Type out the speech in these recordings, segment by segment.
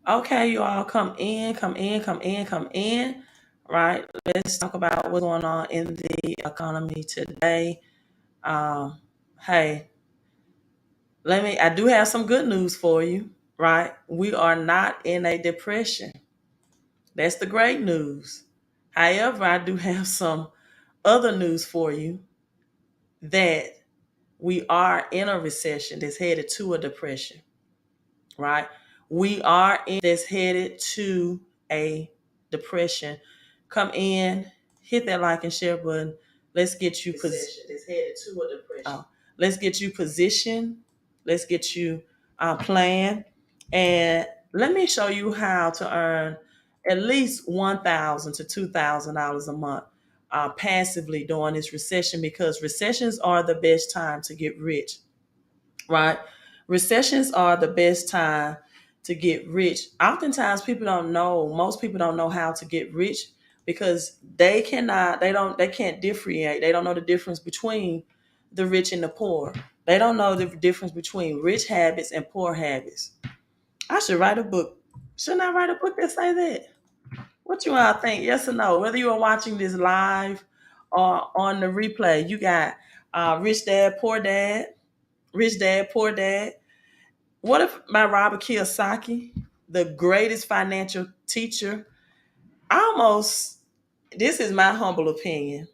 Okay, you all come in, come in, come in, come in. Right. Let's talk about what's going on in the economy today. Um, hey, I do have some good news for you, right? We are not in a depression. That's the great news. However, I do have some other news for you that we are in a recession that's headed to a depression, right? We are in that's headed to a depression. Come in, hit that like and share button. Let's get you positioned. It's headed to a depression. Let's get you positioned. Let's get you planned, and let me show you how to earn at least $1,000 to $2,000 a month passively during this recession, because recessions are the best time to get rich, right? Recessions are the best time to get rich. Oftentimes most people don't know how to get rich because they can't differentiate. They don't know the difference between the rich and the poor. They don't know the difference between rich habits and poor habits. I should write a book. Shouldn't I write a book that say that? What you all think? Yes or no? Whether you are watching this live or on the replay, you got Rich Dad, Poor Dad, Rich Dad, Poor Dad. What if by Robert Kiyosaki, the greatest financial teacher, almost, this is my humble opinion,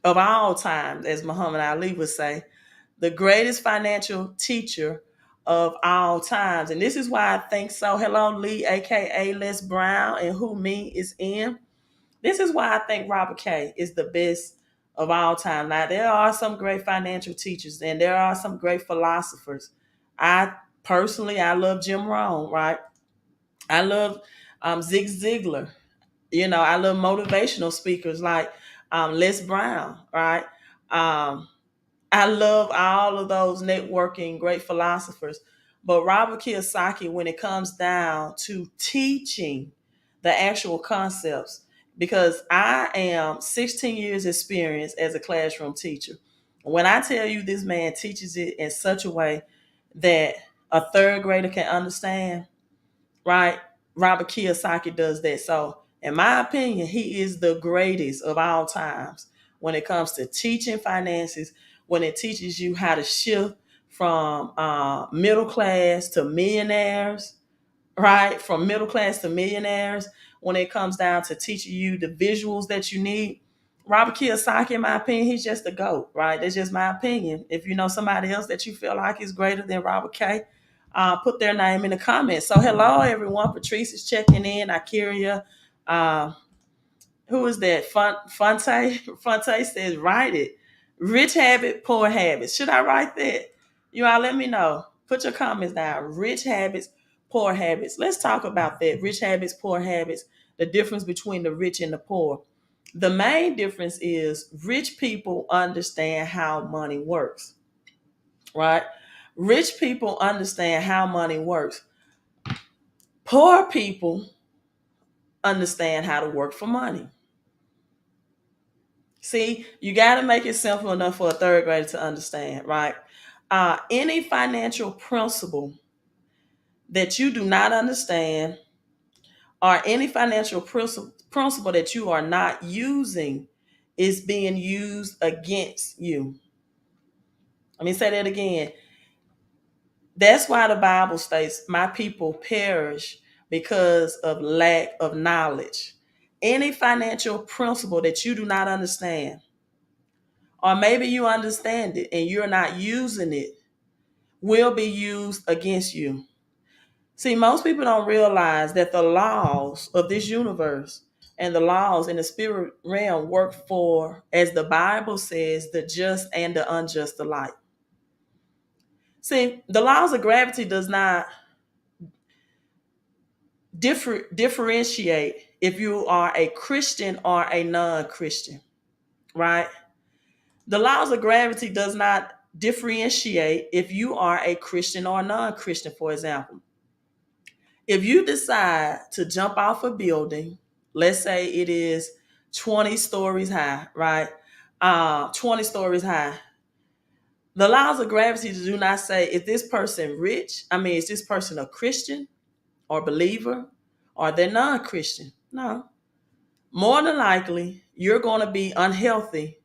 of all time, as Muhammad Ali would say, the greatest financial teacher of all times. And this is why I think so. Hello, Lee, aka Les Brown, and who me is in. This is why I think Robert K is the best of all time. Now, there are some great financial teachers and there are some great philosophers. I I love Jim Rohn, right? I love Zig Ziglar. I love motivational speakers like Les Brown, right? Um, I love all of those networking great philosophers. But Robert Kiyosaki, when it comes down to teaching the actual concepts, because I am 16 years experience as a classroom teacher. When I tell you this man teaches it in such a way that a third grader can understand, right? Robert Kiyosaki does that. So, in my opinion, he is the greatest of all times when it comes to teaching finances, when it teaches you how to shift from middle class to millionaires, right? From middle class to millionaires, when it comes down to teaching you the visuals that you need. Robert Kiyosaki, in my opinion, he's just a GOAT, right? That's just my opinion. If you know somebody else that you feel like is greater than Robert K, put their name in the comments. So, hello, everyone. Patrice is checking in. Ikeria. Uh, who is that? Fonte? Fonte says, write it. Rich habit, poor habits. Should I write that? You all let me know. Put your comments down. Rich habits, poor habits. Let's talk about that. Rich habits, poor habits. The difference between the rich and the poor. The main difference is rich people understand how money works, right? Rich people understand how money works. Poor people understand how to work for money. See, you got to make it simple enough for a third grader to understand, right? Any financial principle that you do not understand, or any financial principle that you are not using, is being used against you. Let me say that again. That's why the Bible states, my people perish because of lack of knowledge. Any financial principle that you do not understand, or maybe you understand it and you're not using it, will be used against you. See, most people don't realize that the laws of this universe and the laws in the spirit realm work for, as the Bible says, the just and the unjust alike. See, the laws of gravity does not differentiate if you are a Christian or a non-Christian, right? The laws of gravity does not differentiate if you are a Christian or a non-Christian. For example, if you decide to jump off a building, let's say it is 20 stories high, right? 20 stories high. The laws of gravity do not say, is this person rich? I mean, is this person a Christian? or believer or they're non-Christian. No. More than likely, you're going to be unhealthy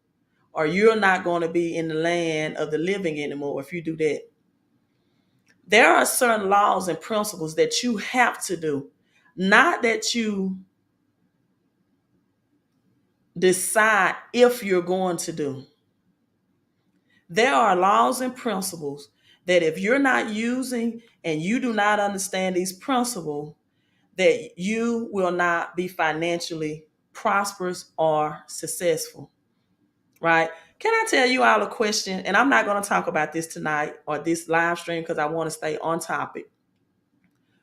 or you're not going to be in the land of the living anymore if you do that. There are certain laws and principles that you have to do, not that you decide if you're going to do. There are laws and principles that if you're not using and you do not understand these principles, that you will not be financially prosperous or successful, right? Can I tell you all a question? And I'm not going to talk about this tonight or this live stream because I want to stay on topic.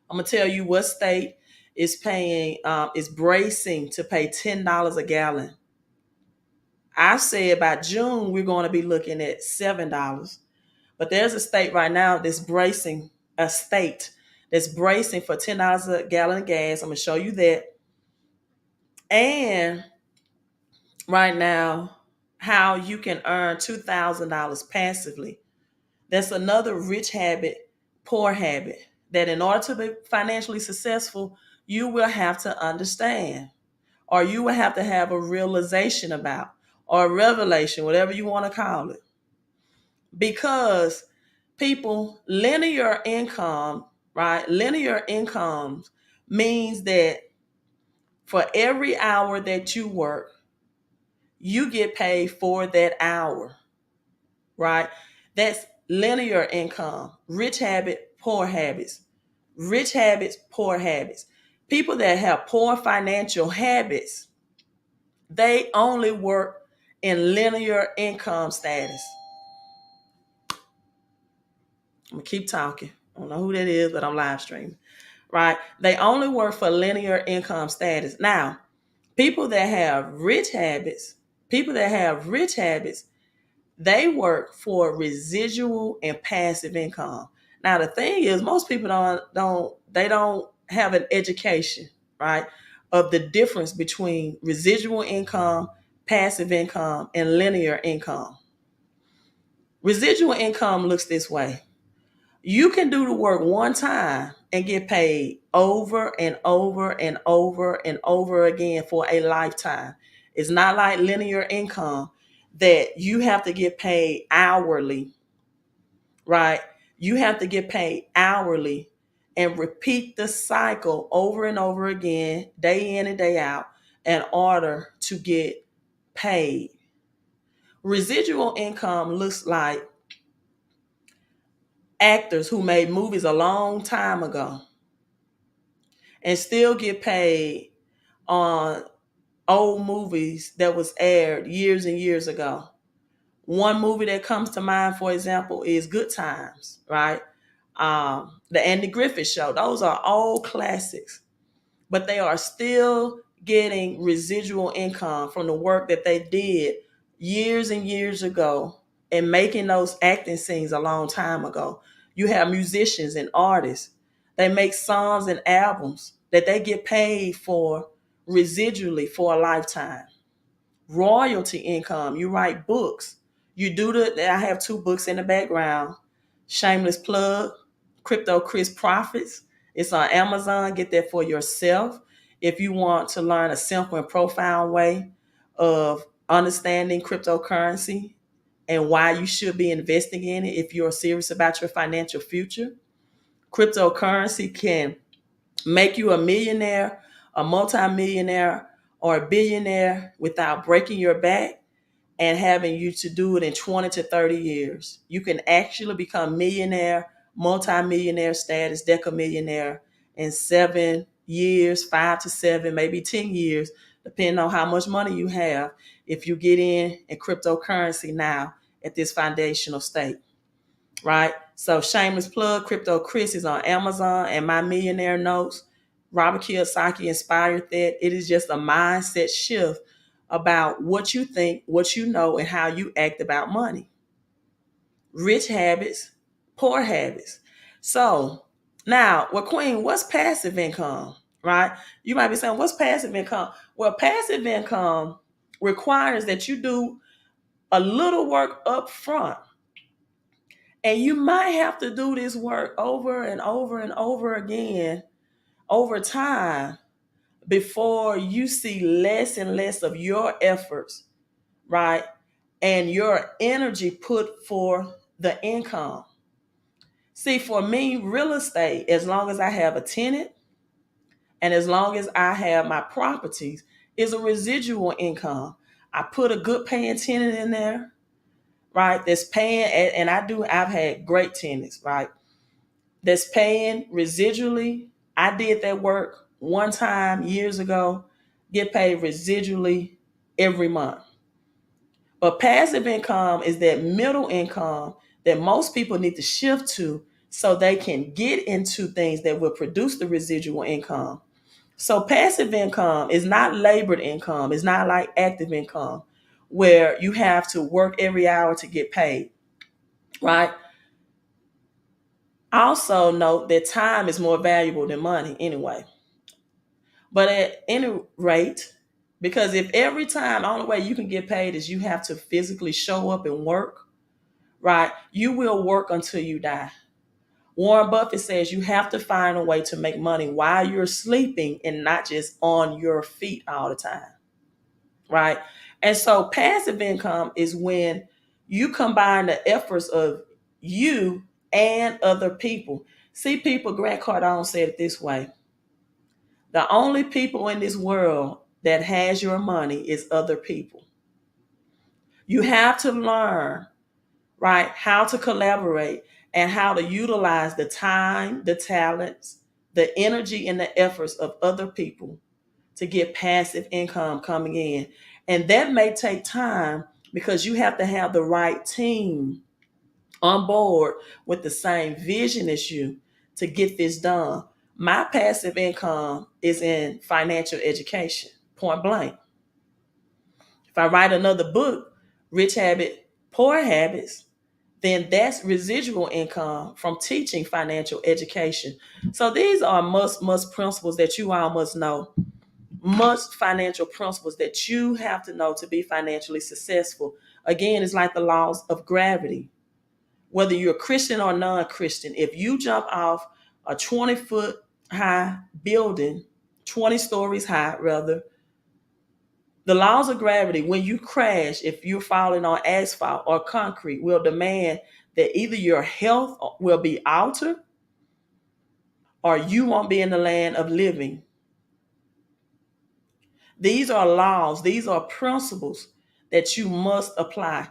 I'm going to tell you what state is paying, is bracing to pay $10 a gallon. I said by June, we're going to be looking at $7. But there's a state right now that's bracing, a state that's bracing for $10 a gallon of gas. I'm going to show you that. And right now, how you can earn $2,000 passively. That's another rich habit, poor habit, that in order to be financially successful, you will have to understand, or you will have to have a realization about, or a revelation, whatever you want to call it. Because people, linear income, right? Linear incomes means that for every hour that you work, you get paid for that hour, right? That's linear income. Rich habit, poor habits. Rich habits, poor habits. People that have poor financial habits, they only work in linear income status. I'm gonna keep talking. I don't know who that is, but I'm live streaming. Right? They only work for linear income status. Now, people that have rich habits, they work for residual and passive income. Now, the thing is, most people don't have an education, right, of the difference between residual income, passive income, and linear income. Residual income looks this way. You can do the work one time and get paid over and over and over and over again for a lifetime. It's not like linear income that you have to get paid hourly, right? You have to get paid hourly and repeat the cycle over and over again, day in and day out, in order to get paid. Residual income looks like actors who made movies a long time ago and still get paid on old movies that was aired years and years ago. One movie that comes to mind, for example, is Good Times, right? The Andy Griffith Show. Those are all classics, but they are still getting residual income from the work that they did years and years ago and making those acting scenes a long time ago. You have musicians and artists. They make songs and albums that they get paid for residually for a lifetime. Royalty income. You write books. I have 2 books in the background. Shameless plug, Crypto Chris Profits. It's on Amazon. Get that for yourself. If you want to learn a simple and profound way of understanding cryptocurrency and why you should be investing in it if you're serious about your financial future. Cryptocurrency can make you a millionaire, a multimillionaire, or a billionaire without breaking your back and having you to do it in 20 to 30 years. You can actually become millionaire, multimillionaire status, decamillionaire in 7 years, 5 to 7, maybe 10 years, depending on how much money you have, if you get in cryptocurrency now at this foundational state, right? So shameless plug, Crypto Chris is on Amazon, and my millionaire notes, Robert Kiyosaki inspired that. It is just a mindset shift about what you think, what you know, and how you act about money. Rich habits, poor habits. So now, well, Queen, what's passive income, right? You might be saying, what's passive income? Well, passive income requires that you do a little work up front. And you might have to do this work over and over and over again over time, before you see less and less of your efforts, right? And your energy put for the income. See, for me, real estate, as long as I have a tenant and as long as I have my properties, is a residual income. I put a good paying tenant in there, right? That's paying, and I've had great tenants, right? That's paying residually. I did that work one time years ago, get paid residually every month. But passive income is that middle income that most people need to shift to so they can get into things that will produce the residual income. So passive income is not labored income. It's not like active income where you have to work every hour to get paid, right? Also note that time is more valuable than money anyway. But at any rate, because if every time, the only way you can get paid is you have to physically show up and work, right? You will work until you die. Warren Buffett says you have to find a way to make money while you're sleeping and not just on your feet all the time, right? And so passive income is when you combine the efforts of you and other people. See, people, Grant Cardone said it this way: the only people in this world that has your money is other people. You have to learn, right, how to collaborate and how to utilize the time, the talents, the energy, and the efforts of other people to get passive income coming in. And that may take time because you have to have the right team on board with the same vision as you to get this done. My passive income is in financial education, point blank. If I write another book, Rich Habit, Poor Habits, then that's residual income from teaching financial education. So these are must principles that you all must know. Must financial principles that you have to know to be financially successful. Again, it's like the laws of gravity. Whether you're Christian or non-Christian, if you jump off a 20-foot high building, 20 stories high rather, the laws of gravity, when you crash, if you're falling on asphalt or concrete, will demand that either your health will be altered or you won't be in the land of living. These are laws, these are principles that you must apply.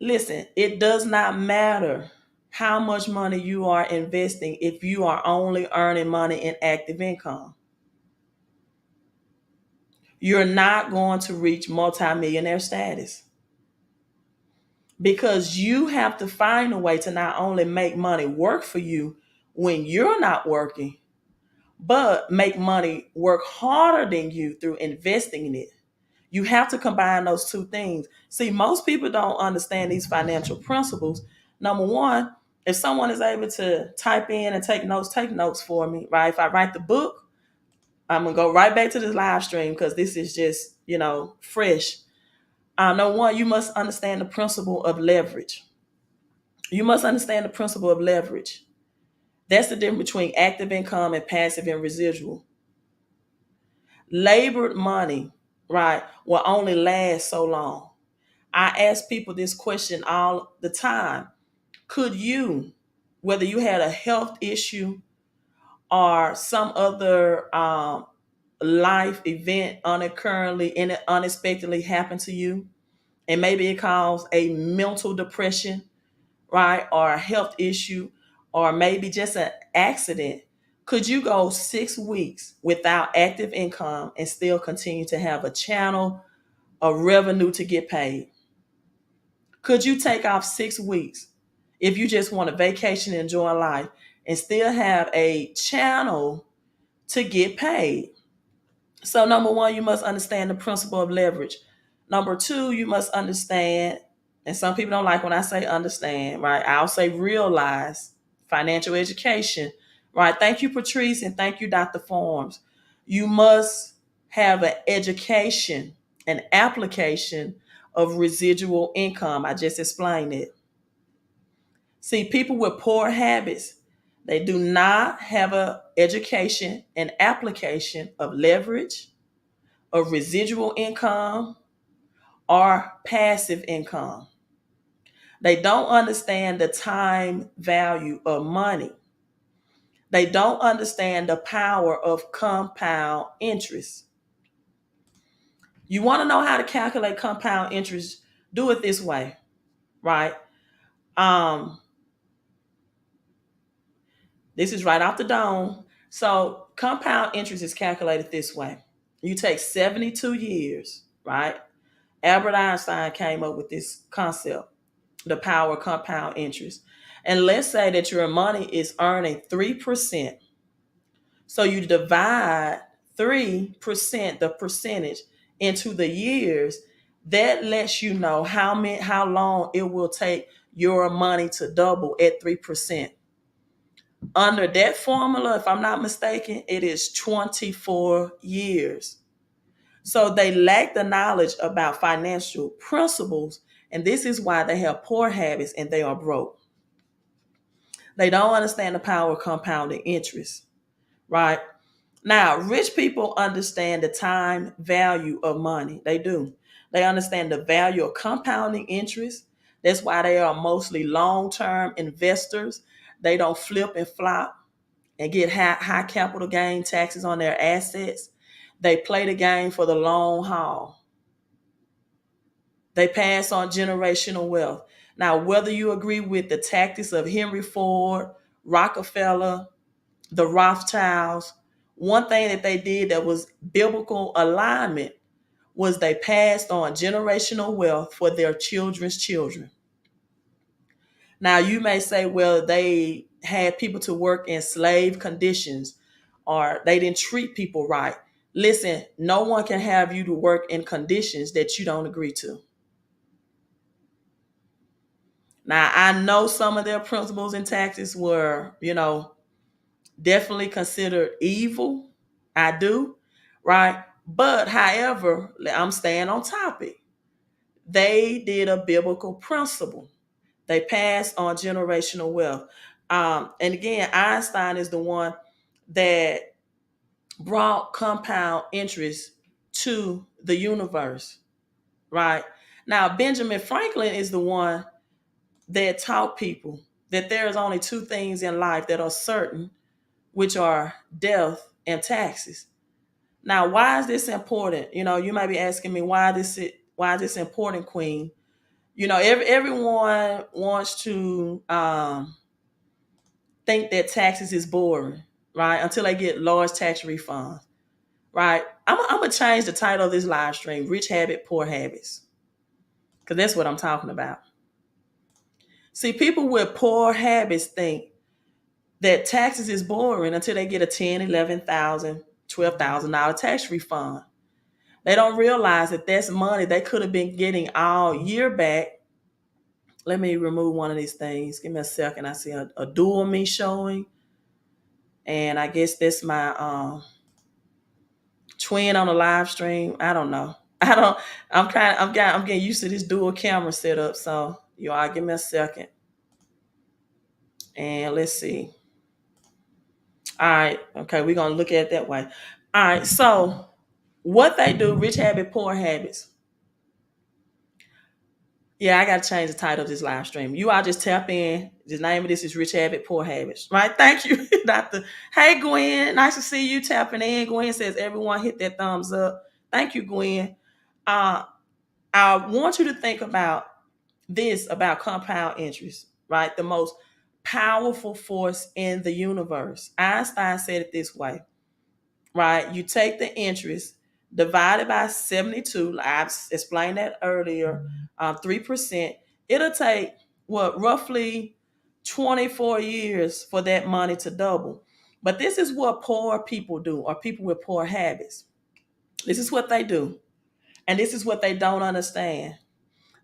Listen, it does not matter how much money you are investing if you are only earning money in active income. You're not going to reach multimillionaire status because you have to find a way to not only make money work for you when you're not working, but make money work harder than you through investing in it. You have to combine those two things. See, most people don't understand these financial principles. Number one, if someone is able to type in and take notes for me, right? If I write the book, I'm going to go right back to this live stream because this is just, fresh. Number one, you must understand the principle of leverage. You must understand the principle of leverage. That's the difference between active income and passive and residual. Labored money, right, will only last so long. I ask people this question all the time. Could you, whether you had a health issue or some other life event unexpectedly happened to you, and maybe it caused a mental depression, right, or a health issue, or maybe just an accident, could you go 6 weeks without active income and still continue to have a channel of revenue to get paid? Could you take off 6 weeks if you just want a vacation and enjoy life and still have a channel to get paid? So, number one, you must understand the principle of leverage. Number two, you must understand, and some people don't like when I say understand, right? I'll say realize financial education, right? Thank you, Patrice, and thank you, Dr. Forms. You must have an education, an application of residual income. I just explained it. See, people with poor habits, They do not have a education and application of leverage, of residual income, or passive income. They don't understand the time value of money. They don't understand the power of compound interest. You want to know how to calculate compound interest? Do it this way, right? Um, this is right off the dome. So compound interest is calculated this way. You take 72 years, right? Albert Einstein came up with this concept, the power of compound interest. And let's say that your money is earning 3%. So you divide 3%, the percentage, into the years. That lets you know how long it will take your money to double at 3%. Under that formula, if I'm not mistaken, it is 24 years. So they lack the knowledge about financial principles, and this is why they have poor habits and they are broke. They don't understand the power of compounding interest, right? Now, rich people understand the time value of money. They do. They understand the value of compounding interest. That's why they are mostly long-term investors. They don't flip and flop and get high capital gain taxes on their assets. They play the game for the long haul. They pass on generational wealth. Now, whether you agree with the tactics of Henry Ford, Rockefeller, the Rothschilds, one thing that they did that was biblical alignment was they passed on generational wealth for their children's children. Now, you may say, well, they had people to work in slave conditions or they didn't treat people right. Listen, no one can have you to work in conditions that you don't agree to. Now, I know some of their principles and tactics were, definitely considered evil. I do, right? But however, I'm staying on topic. They did a biblical principle. They passed on generational wealth. And again, Einstein is the one that brought compound interest to the universe, right? Now, Benjamin Franklin is the one that taught people that there is only two things in life that are certain, which are death and taxes. Now, why is this important? You might be asking me why is this important, Queen? Everyone wants to think that taxes is boring, right? Until they get large tax refunds, right? I'm gonna change the title of this live stream: "Rich Habit, Poor Habits," because that's what I'm talking about. See, people with poor habits think that taxes is boring until they get a 10, 11,000, $12,000 tax refund. They don't realize that that's money they could have been getting all year back. Let me remove one of these things. Give me a second. I see a dual me showing. And I guess that's my twin on the live stream. I don't know. I'm getting used to this dual camera setup. So you all give me a second. And let's see. All right. Okay, we're gonna look at it that way. All right, so what they do, rich habit, poor habits. Yeah, I gotta change the title of this live stream. You all just tap in. The name of this is Rich Habit, Poor Habits. Right? Thank you, Doctor. Hey Gwen, nice to see you tapping in. Gwen says everyone hit that thumbs up. Thank you, Gwen. I want you to think about this about compound interest, right? The most powerful force in the universe. Einstein said it this way, right? You take the interest divided by 72. I explained that earlier. 3%. It'll take roughly 24 years for that money to double. But this is what poor people do, or people with poor habits. This is what they do, and this is what they don't understand.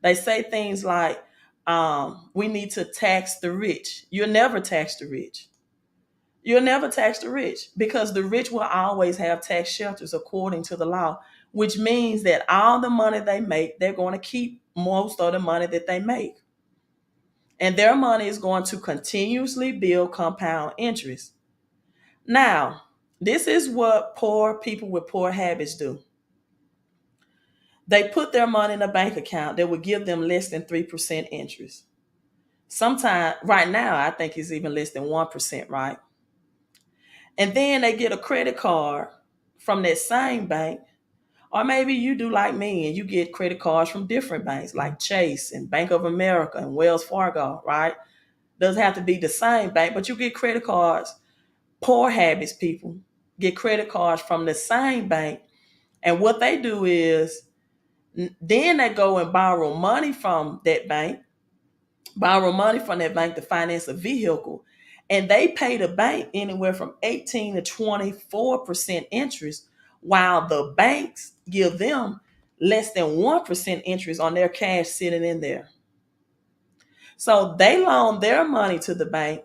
They say things like, "We need to tax the rich." You'll never tax the rich. You'll never tax the rich because the rich will always have tax shelters according to the law, which means that all the money they make, they're going to keep most of the money that they make. And their money is going to continuously build compound interest. Now, this is what poor people with poor habits do. They put their money in a bank account that would give them less than 3% interest. Sometimes, right now, I think it's even less than 1%, right? And then they get a credit card from that same bank. Or maybe you do like me and you get credit cards from different banks like Chase and Bank of America and Wells Fargo, right? Doesn't have to be the same bank, but you get credit cards. Poor habits people get credit cards from the same bank. And what they do is then they go and borrow money from that bank to finance a vehicle. And they pay the bank anywhere from 18 to 24% interest, while the banks give them less than 1% interest on their cash sitting in there. So they loan their money to the bank.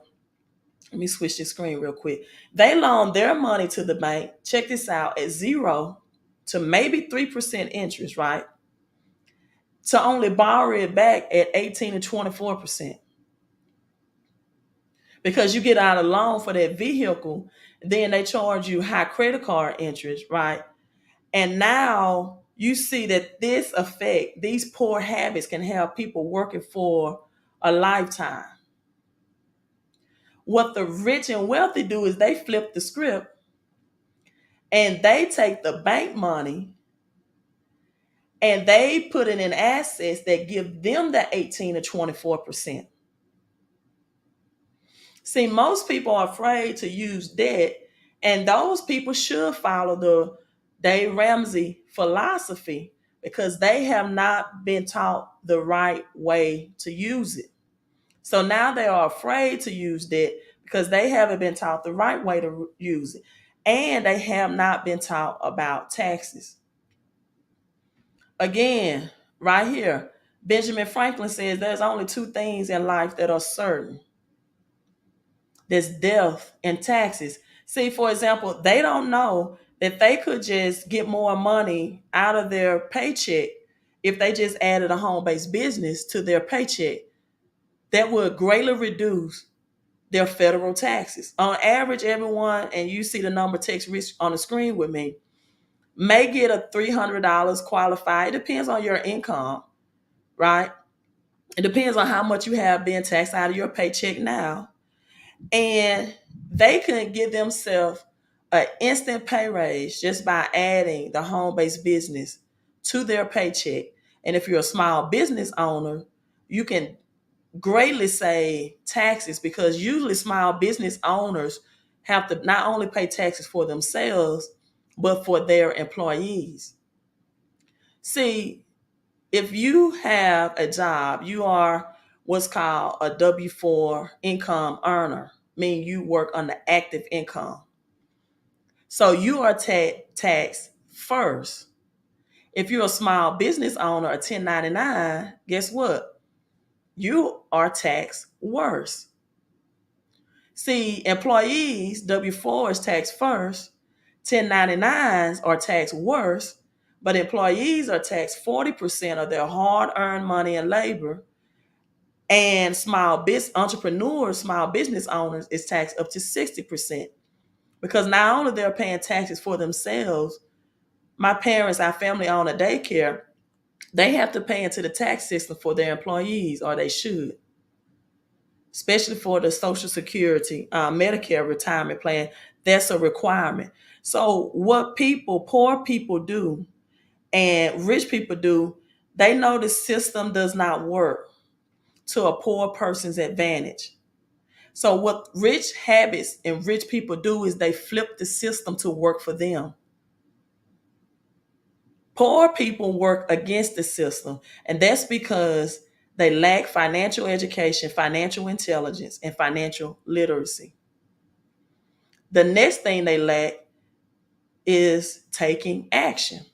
Let me switch this screen real quick. They loan their money to the bank, check this out, at 0 to maybe 3% interest, right? To only borrow it back at 18 to 24%. Because you get out a loan for that vehicle, then they charge you high credit card interest, right? And now you see that these poor habits can have people working for a lifetime. What the rich and wealthy do is they flip the script and they take the bank money and they put it in assets that give them the 18 to 24%. See, most people are afraid to use debt, and those people should follow the Dave Ramsey philosophy because they have not been taught the right way to use it. So now they are afraid to use debt because they haven't been taught the right way to use it. And they have not been taught about taxes. Again, right here, Benjamin Franklin says there's only two things in life that are certain. There's death and taxes. See, for example, they don't know that they could just get more money out of their paycheck if they just added a home-based business to their paycheck. That would greatly reduce their federal taxes. On average, everyone, and you see the number text rich on the screen with me, may get a $300 qualified. It depends on your income, right? It depends on how much you have being taxed out of your paycheck now. And they could give themselves an instant pay raise just by adding the home-based business to their paycheck. And if you're a small business owner, you can greatly save taxes because usually small business owners have to not only pay taxes for themselves, but for their employees. See, if you have a job, you are what's called a W-4 income earner, meaning you work on the active income. So you are taxed first. If you're a small business owner, a 1099, guess what? You are taxed worse. See, employees, W-4 is taxed first, 1099s are taxed worse, but employees are taxed 40% of their hard-earned money and labor, and small business entrepreneurs, small business owners is taxed up to 60%. Because not only they're paying taxes for themselves, my parents, our family own a daycare, they have to pay into the tax system for their employees, or they should, especially for the Social Security, Medicare retirement plan. That's a requirement. So what poor people do and rich people do, they know the system does not work to a poor person's advantage. So what rich habits and rich people do is they flip the system to work for them. Poor people work against the system, and that's because they lack financial education, financial intelligence, and financial literacy. The next thing they lack is taking action.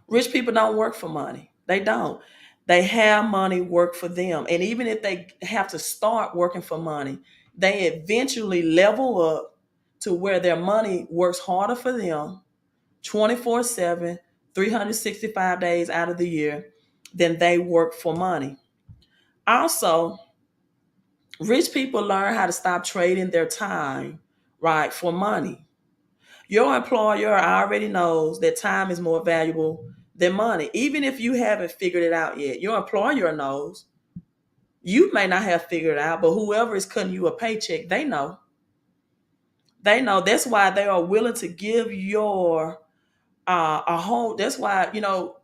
Rich people don't work for money. They don't. They have money work for them. And even if they have to start working for money, they eventually level up to where their money works harder for them 24/7, 365 days out of the year than they work for money. Also, rich people learn how to stop trading their time, right, for money. Your employer already knows that time is more valuable than money. Even if you haven't figured it out yet, your employer knows. You may not have figured it out, but whoever is cutting you a paycheck, they know. They know. That's why they are willing to give your a whole. That's why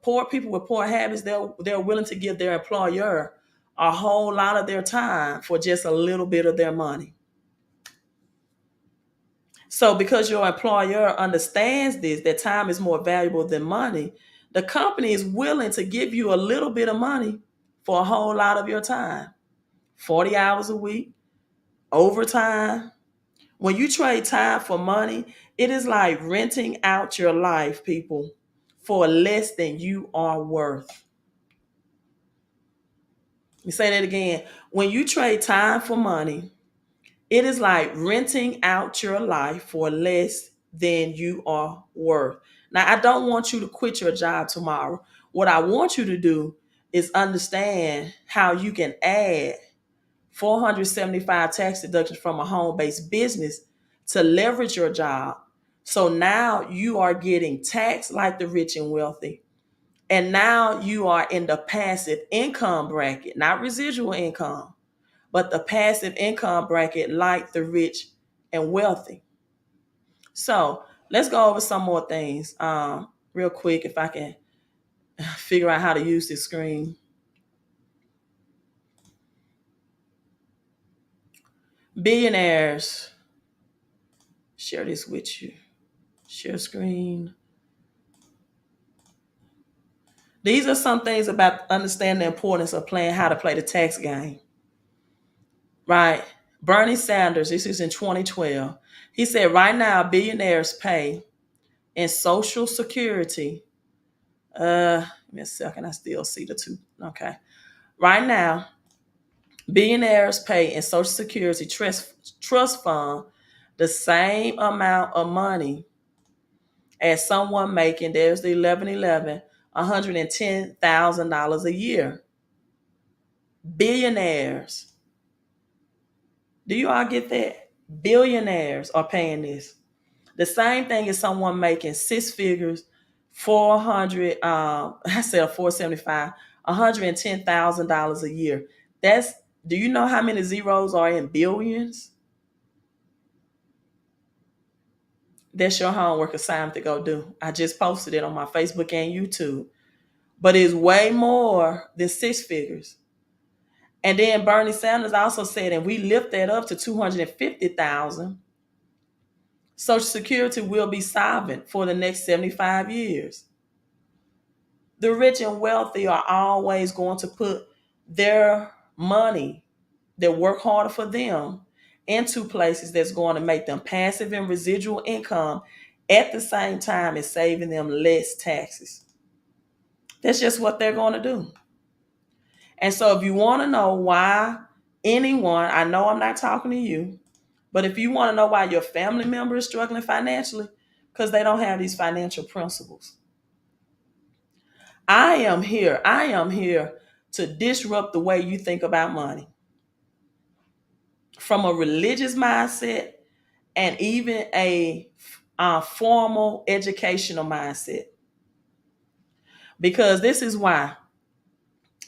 poor people with poor habits, they're willing to give their employer a whole lot of their time for just a little bit of their money. So because your employer understands this, that time is more valuable than money, the company is willing to give you a little bit of money for a whole lot of your time. 40 hours a week, overtime. When you trade time for money, it is like renting out your life, people, for less than you are worth. Let me say that again. When you trade time for money, it is like renting out your life for less than you are worth. Now, I don't want you to quit your job tomorrow. What I want you to do is understand how you can add 475 tax deductions from a home-based business to leverage your job. So now you are getting taxed like the rich and wealthy. And now you are in the passive income bracket, not residual income, but the passive income bracket like the rich and wealthy. So let's go over some more things real quick if I can figure out how to use this screen. Billionaires. Share this with you. Share screen. These are some things about understanding the importance of playing how to play the tax game. Right? Bernie Sanders, this is in 2012. He said right now billionaires pay in Social Security. Give me a second. I still see the two. Okay. Right now, billionaires pay in Social Security trust fund the same amount of money as someone making, there's the 1111, $110,000 a year. Billionaires. Do you all get that? Billionaires are paying this. The same thing as someone making six figures, 400, I said 475, $110,000 a year. That's, do you know how many zeros are in billions? That's your homework assignment to go do. I just posted it on my Facebook and YouTube. But it's way more than six figures. And then Bernie Sanders also said, and we lift that up to 250,000. Social Security will be solvent for the next 75 years. The rich and wealthy are always going to put their money that work harder for them into places that's going to make them passive and residual income at the same time as saving them less taxes. That's just what they're going to do. And so if you want to know why anyone, I know I'm not talking to you, but if you want to know why your family member is struggling financially, because they don't have these financial principles. I am here to disrupt the way you think about money. From a religious mindset and even a formal educational mindset. Because this is why,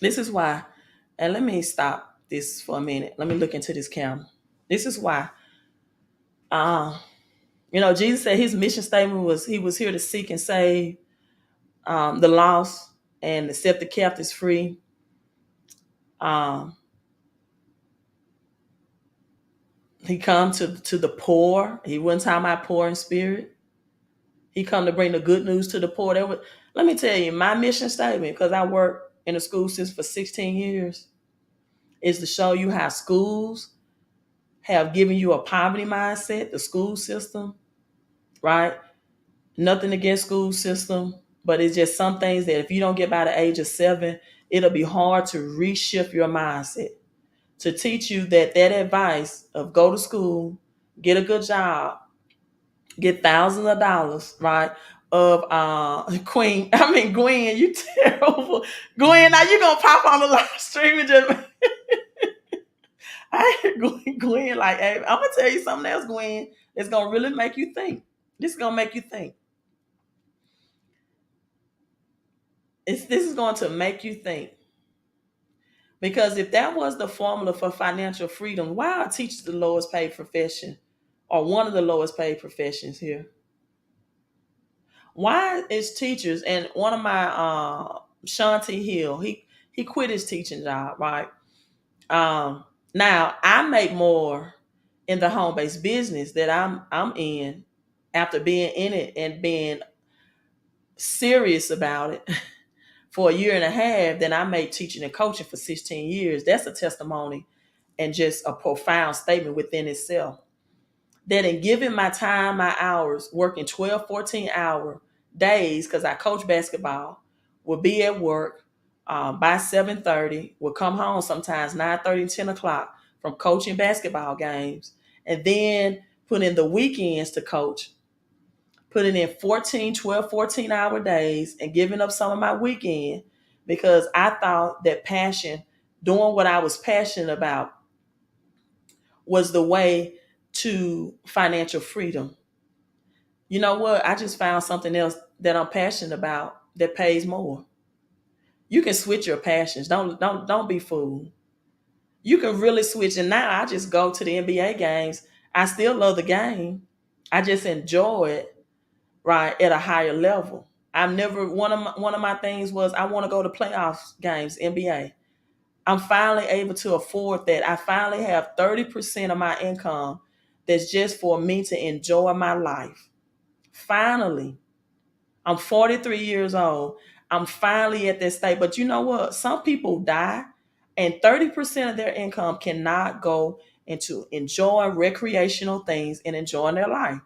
and let me stop this for a minute. Let me look into this camera. This is why, Jesus said his mission statement was he was here to seek and save the lost and to set the captives free. He come to the poor. He wasn't talking about poor in spirit. He come to bring the good news to the poor. Let me tell you, my mission statement, because I worked in the school system for 16 years, is to show you how schools have given you a poverty mindset, the school system, right? Nothing against school system, but it's just some things that if you don't get by the age of 7, it'll be hard to reshift your mindset. To teach you that advice of go to school, get a good job, get thousands of dollars, right? Of Gwen, you terrible. Gwen, now you gonna pop on the live stream and just I Gwen, like, hey, I'm gonna tell you something else, Gwen. It's gonna really make you think. This is gonna make you think. This is going to make you think. Because if that was the formula for financial freedom, why are teachers the lowest paid profession, or one of the lowest paid professions here? Why is teachers, and one of my Shanti Hill, he quit his teaching job, right? Now I make more in the home based business that I'm in after being in it and being serious about it for a year and a half than I made teaching and coaching for 16 years. That's a testimony and just a profound statement within itself. That in giving my time, my hours, working 12, 14-hour days, because I coach basketball, would be at work by 7:30, would come home sometimes 9:30, 10 o'clock from coaching basketball games, and then put in the weekends to coach, putting in 14, 12, 14-hour days and giving up some of my weekend because I thought that passion, doing what I was passionate about, was the way to financial freedom. You know what? I just found something else that I'm passionate about that pays more. You can switch your passions. Don't be fooled. You can really switch. And now I just go to the NBA games. I still love the game. I just enjoy it, right, at a higher level. I've never one of my things was I want to go to playoffs games, NBA. I'm finally able to afford that. I finally have 30% of my income that's just for me to enjoy my life. Finally, I'm 43 years old. I'm finally at that state. But you know what? Some people die, and 30% of their income cannot go into enjoying recreational things and enjoying their life.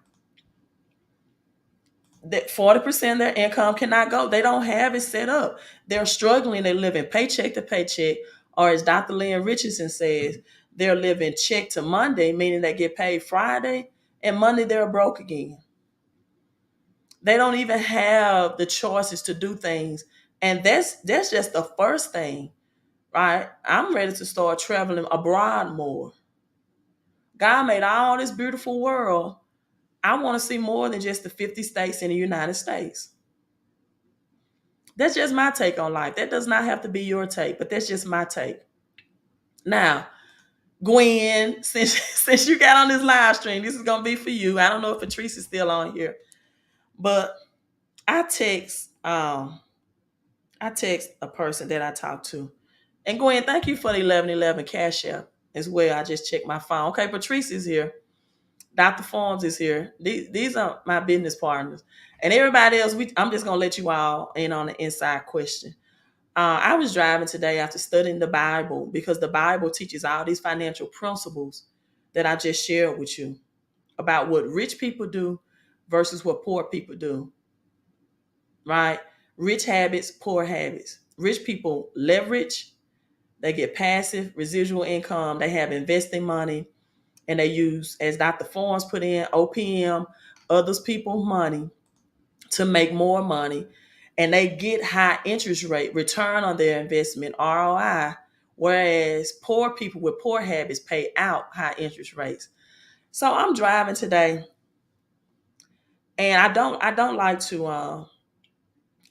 That 40% of their income cannot go. They don't have it set up. They're struggling. They're living paycheck to paycheck, or as Dr. Lynn Richardson says, they're living check to Monday, meaning they get paid Friday, and Monday they're broke again. They don't even have the choices to do things. And that's just the first thing, right? I'm ready to start traveling abroad more. God made all this beautiful world. I want to see more than just the 50 states in the United States. That's just my take on life. That does not have to be your take, but that's just my take. Now, Gwen, since you got on this live stream, this is gonna be for you. I don't know if Patrice is still on here, but I text I text a person that I talked to. And Gwen, thank you for the 1111 Cash App as well. I just checked my phone. Okay, Patrice is here. Dr. Forms is here. These are my business partners. And everybody else, I'm just going to let you all in on the inside question. I was driving today after studying the Bible because the Bible teaches all these financial principles that I just shared with you about what rich people do versus what poor people do, right? Rich habits, poor habits. Rich people leverage, they get passive residual income, they have investing money, and they use, as Dr. Forms put in, OPM, others people's money to make more money. And they get high interest rate, return on their investment, ROI, whereas poor people with poor habits pay out high interest rates. So I'm driving today, and I don't like to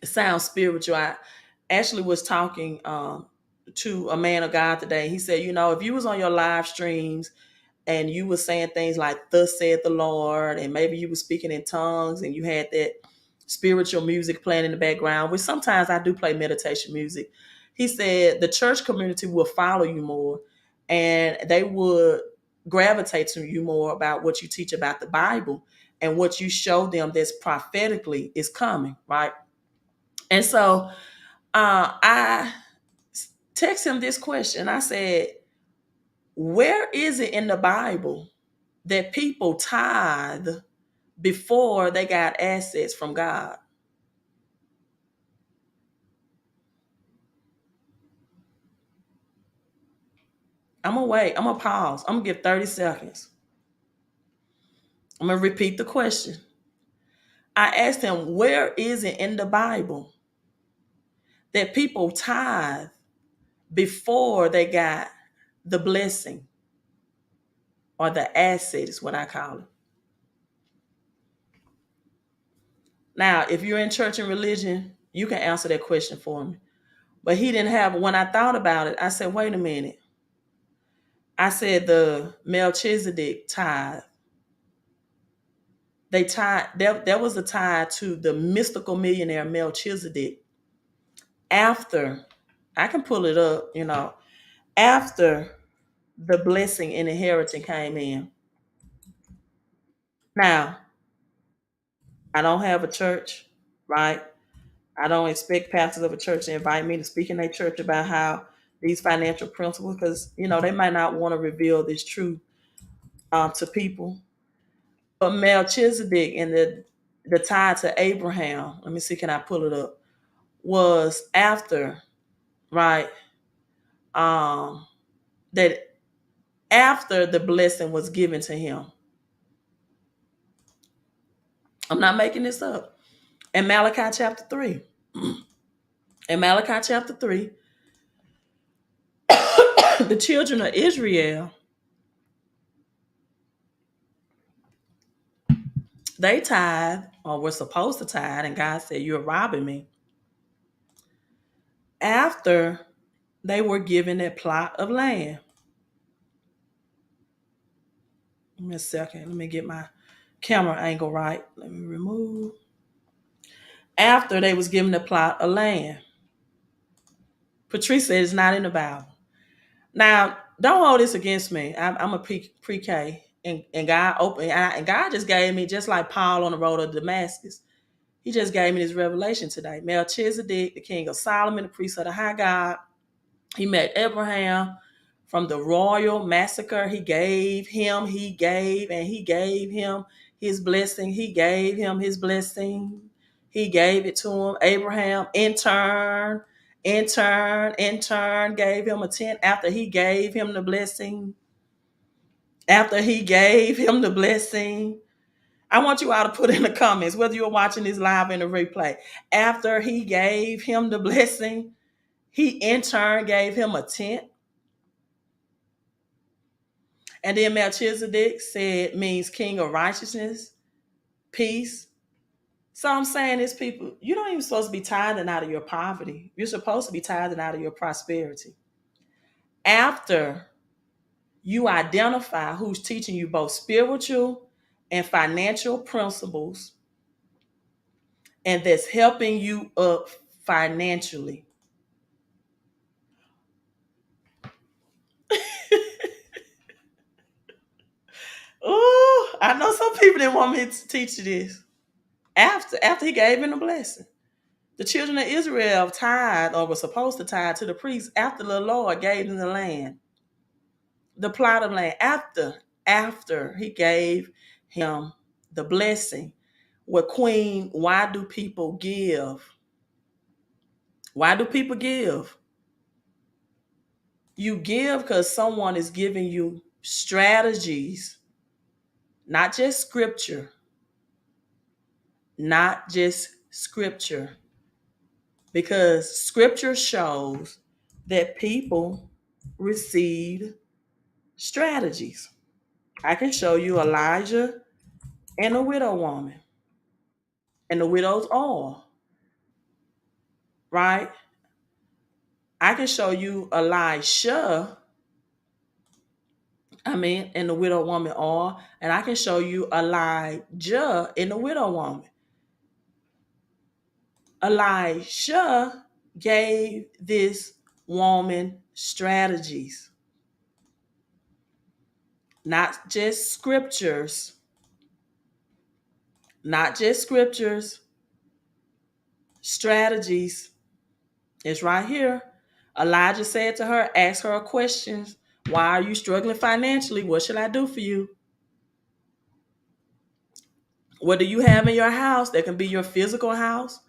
sound spiritual. I actually was talking to a man of God today. He said, if you was on your live streams and you were saying things like "Thus saith the Lord," and maybe you were speaking in tongues and you had that spiritual music playing in the background, which sometimes I do play meditation music. He said the church community will follow you more, and they would gravitate to you more about what you teach about the Bible and what you show them that's prophetically is coming, right? And so I text him this question. I said, where is it in the Bible that people tithe before they got assets from God? I'm going to wait. I'm going to pause. I'm going to give 30 seconds. I'm going to repeat the question. I asked him, where is it in the Bible that people tithe before they got the blessing? or the asset is what I call it. Now, if you're in church and religion, you can answer that question for me. But he didn't have, when I thought about it, I said, wait a minute. I said the Melchizedek tithe. They tied, there was a tie to the mystical millionaire Melchizedek. After, I can pull it up, after the blessing and inheritance came in. Now, I don't have a church, right? I don't expect pastors of a church to invite me to speak in their church about how these financial principles, because they might not want to reveal this truth to people. But Melchizedek and the tie to Abraham, let me see, can I pull it up? Was after, right? Um, that after the blessing was given to him. I'm not making this up. In Malachi chapter 3. In Malachi chapter 3, the children of Israel, they tithe, or were supposed to tithe, and God said, you're robbing me. After they were given that plot of land. Give me a second. Let me get my camera angle right. Let me remove. After they was given the plot of land. Patrice said it's not in the Bible. Now, don't hold this against me. I'm a pre-K, and God opened, and God just gave me, just like Paul on the road of Damascus, he just gave me this revelation today. Melchizedek, the king of Solomon, the priest of the high God, he met Abraham from the royal massacre. He gave him his blessing. He gave him his blessing. He gave it to him. Abraham, in turn, gave him a tent after he gave him the blessing. After he gave him the blessing. I want you all to put in the comments, whether you're watching this live in the replay. After he gave him the blessing, he in turn gave him a tent. And then Melchizedek said means king of righteousness, peace. So I'm saying this, people, you don't even supposed to be tithing out of your poverty. You're supposed to be tithing out of your prosperity. After you identify who's teaching you both spiritual and financial principles, and that's helping you up financially. Oh, I know some people didn't want me to teach you this. After he gave him the blessing. The children of Israel tithed, or were supposed to tithe to the priests after the Lord gave them the land, the plot of land. After he gave him the blessing. Well, Queen, why do people give? Why do people give? You give because someone is giving you strategies, not just scripture. Not just scripture. Because scripture shows that people received strategies. I can show you Elijah and a widow woman and the widow's oil, right? I can show you Elisha, and the widow woman oil, and I can show you Elijah and the widow woman. Elisha gave this woman strategies, not just scriptures, strategies. It's right here. Elijah said to her, ask her a question. Why are you struggling financially? What should I do for you? What do you have in your house? That can be your physical house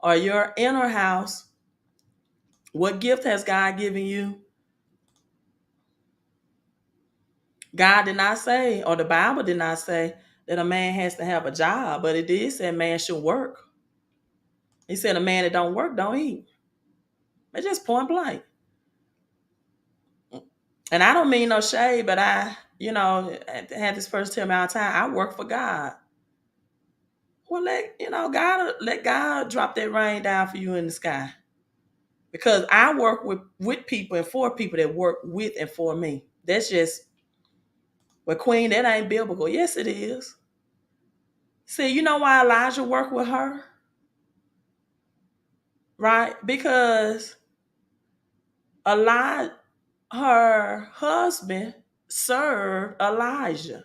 or your inner house. What gift has God given you? God did not say, or the Bible did not say, that a man has to have a job, but it did say a man should work. He said a man that don't work don't eat. It's just point blank. And I don't mean no shade, but I had this person tell me all the time, I work for God. Well, let God drop that rain down for you in the sky. Because I work with people and for people that work with and for me. That's just, well, Queen, that ain't biblical. Yes, it is. See, you know why Elijah worked with her? Right? Because Elijah, her husband served Elijah.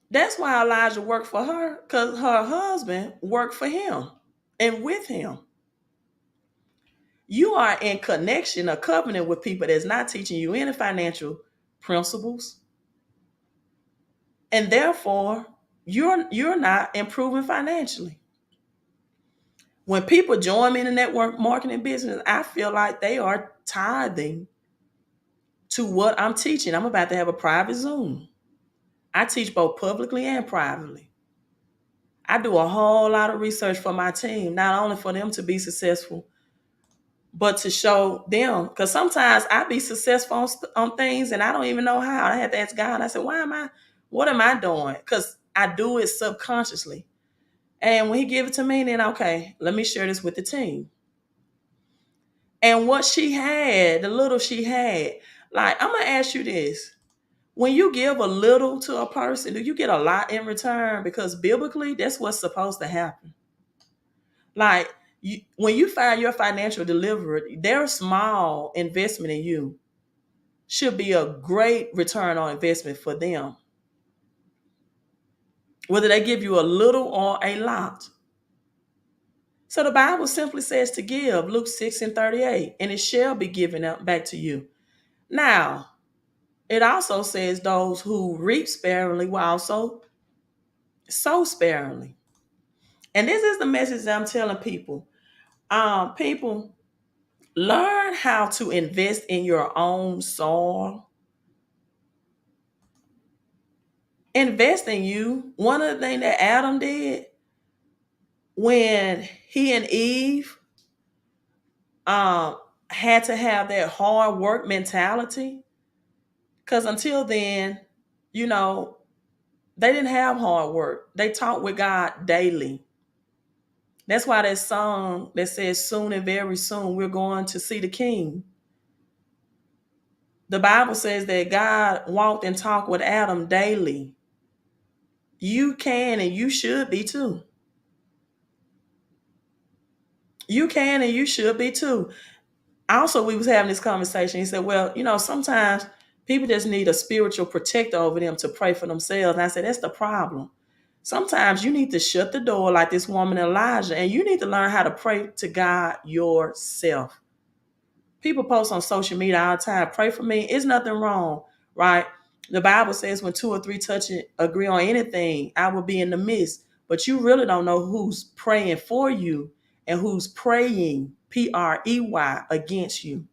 That's why Elijah worked for her, because her husband worked for him and with him. You are in connection, a covenant with people that's not teaching you any financial principles, and therefore you're not improving financially. When people join me in the network marketing business, I feel like they are tithing to what I'm teaching. I'm about to have a private Zoom. I teach both publicly and privately. I do a whole lot of research for my team, not only for them to be successful, but to show them. Because sometimes I be successful on things and I don't even know how. I had to ask God. I said, what am I doing? Because I do it subconsciously. And when he give it to me, then okay, let me share this with the team. And what she had, the little she had, like, I'm going to ask you this. When you give a little to a person, do you get a lot in return? Because biblically, that's what's supposed to happen. Like, when you find your financial deliverer, their small investment in you should be a great return on investment for them. Whether they give you a little or a lot. So the Bible simply says to give, Luke 6:38, and it shall be given up back to you. Now, it also says those who reap sparingly will also sow sparingly. And this is the message that I'm telling people. People, learn how to invest in your own soul. Invest in you. One of the things that Adam did when he and Eve had to have that hard work mentality, because until then, you know, they didn't have hard work. They talked with God daily. That's why that song that says, soon and very soon, we're going to see the King. The Bible says that God walked and talked with Adam daily. You can and you should be too. You can and you should be too. Also, we was having this conversation. He said, well, sometimes people just need a spiritual protector over them to pray for themselves. And I said, that's the problem. Sometimes you need to shut the door like this woman Elijah, and you need to learn how to pray to God yourself. People post on social media all the time, pray for me. It's nothing wrong, right? The Bible says when two or three touch it, agree on anything, I will be in the midst. But you really don't know who's praying for you and who's praying, Prey, against you.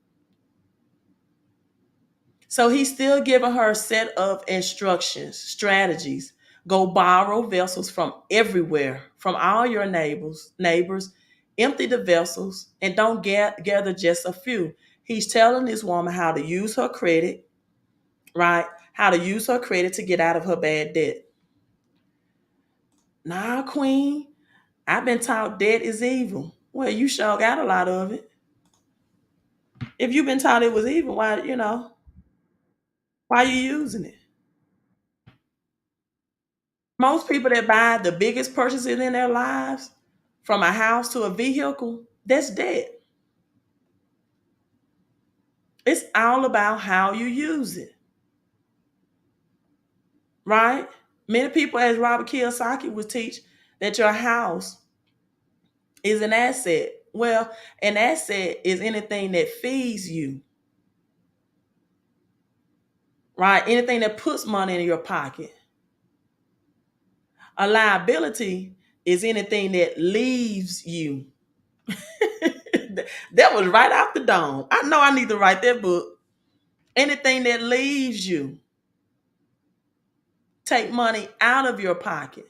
So he's still giving her a set of instructions, strategies. Go borrow vessels from everywhere, from all your neighbors, empty the vessels, and don't gather just a few. He's telling this woman how to use her credit, right? How to use her credit to get out of her bad debt. Nah, Queen, I've been taught debt is evil. Well, you sure got a lot of it. If you've been taught it was evil, why you using it? Most people that buy the biggest purchases in their lives, from a house to a vehicle, that's debt. It's all about how you use it, right? Many people, as Robert Kiyosaki would teach, that your house is an asset. Well, an asset is anything that feeds you, right? Anything that puts money in your pocket. A liability is anything that leaves you. That was right out the dome. I know I need to write that book. Anything that leaves you, take money out of your pocket.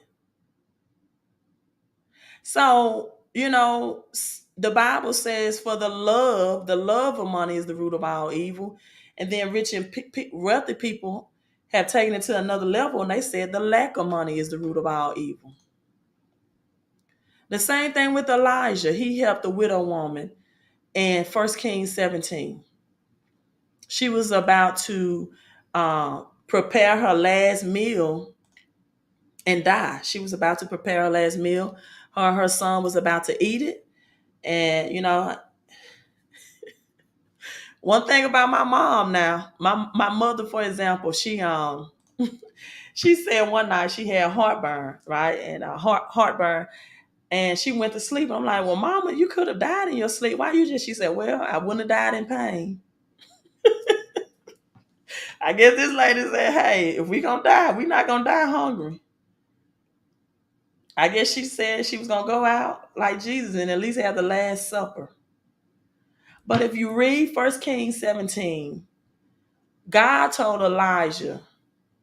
So, the Bible says, for the love of money is the root of all evil. And then rich and wealthy people have taken it to another level, and they said the lack of money is the root of all evil. The same thing with Elijah. He helped the widow woman in 1 Kings 17. She was about to prepare her last meal and die. She was about to prepare her last meal. Her son was about to eat it. And, one thing about my mom now, my mother, for example, she said one night she had heartburn, right? And heartburn. And she went to sleep. I'm like, well, mama, you could have died in your sleep. Why you just, she said, well, I wouldn't have died in pain. I guess this lady said, hey, if we gonna die, we not gonna die hungry. I guess she said she was gonna go out like Jesus and at least have the Last Supper. But if you read 1 Kings 17, God told Elijah,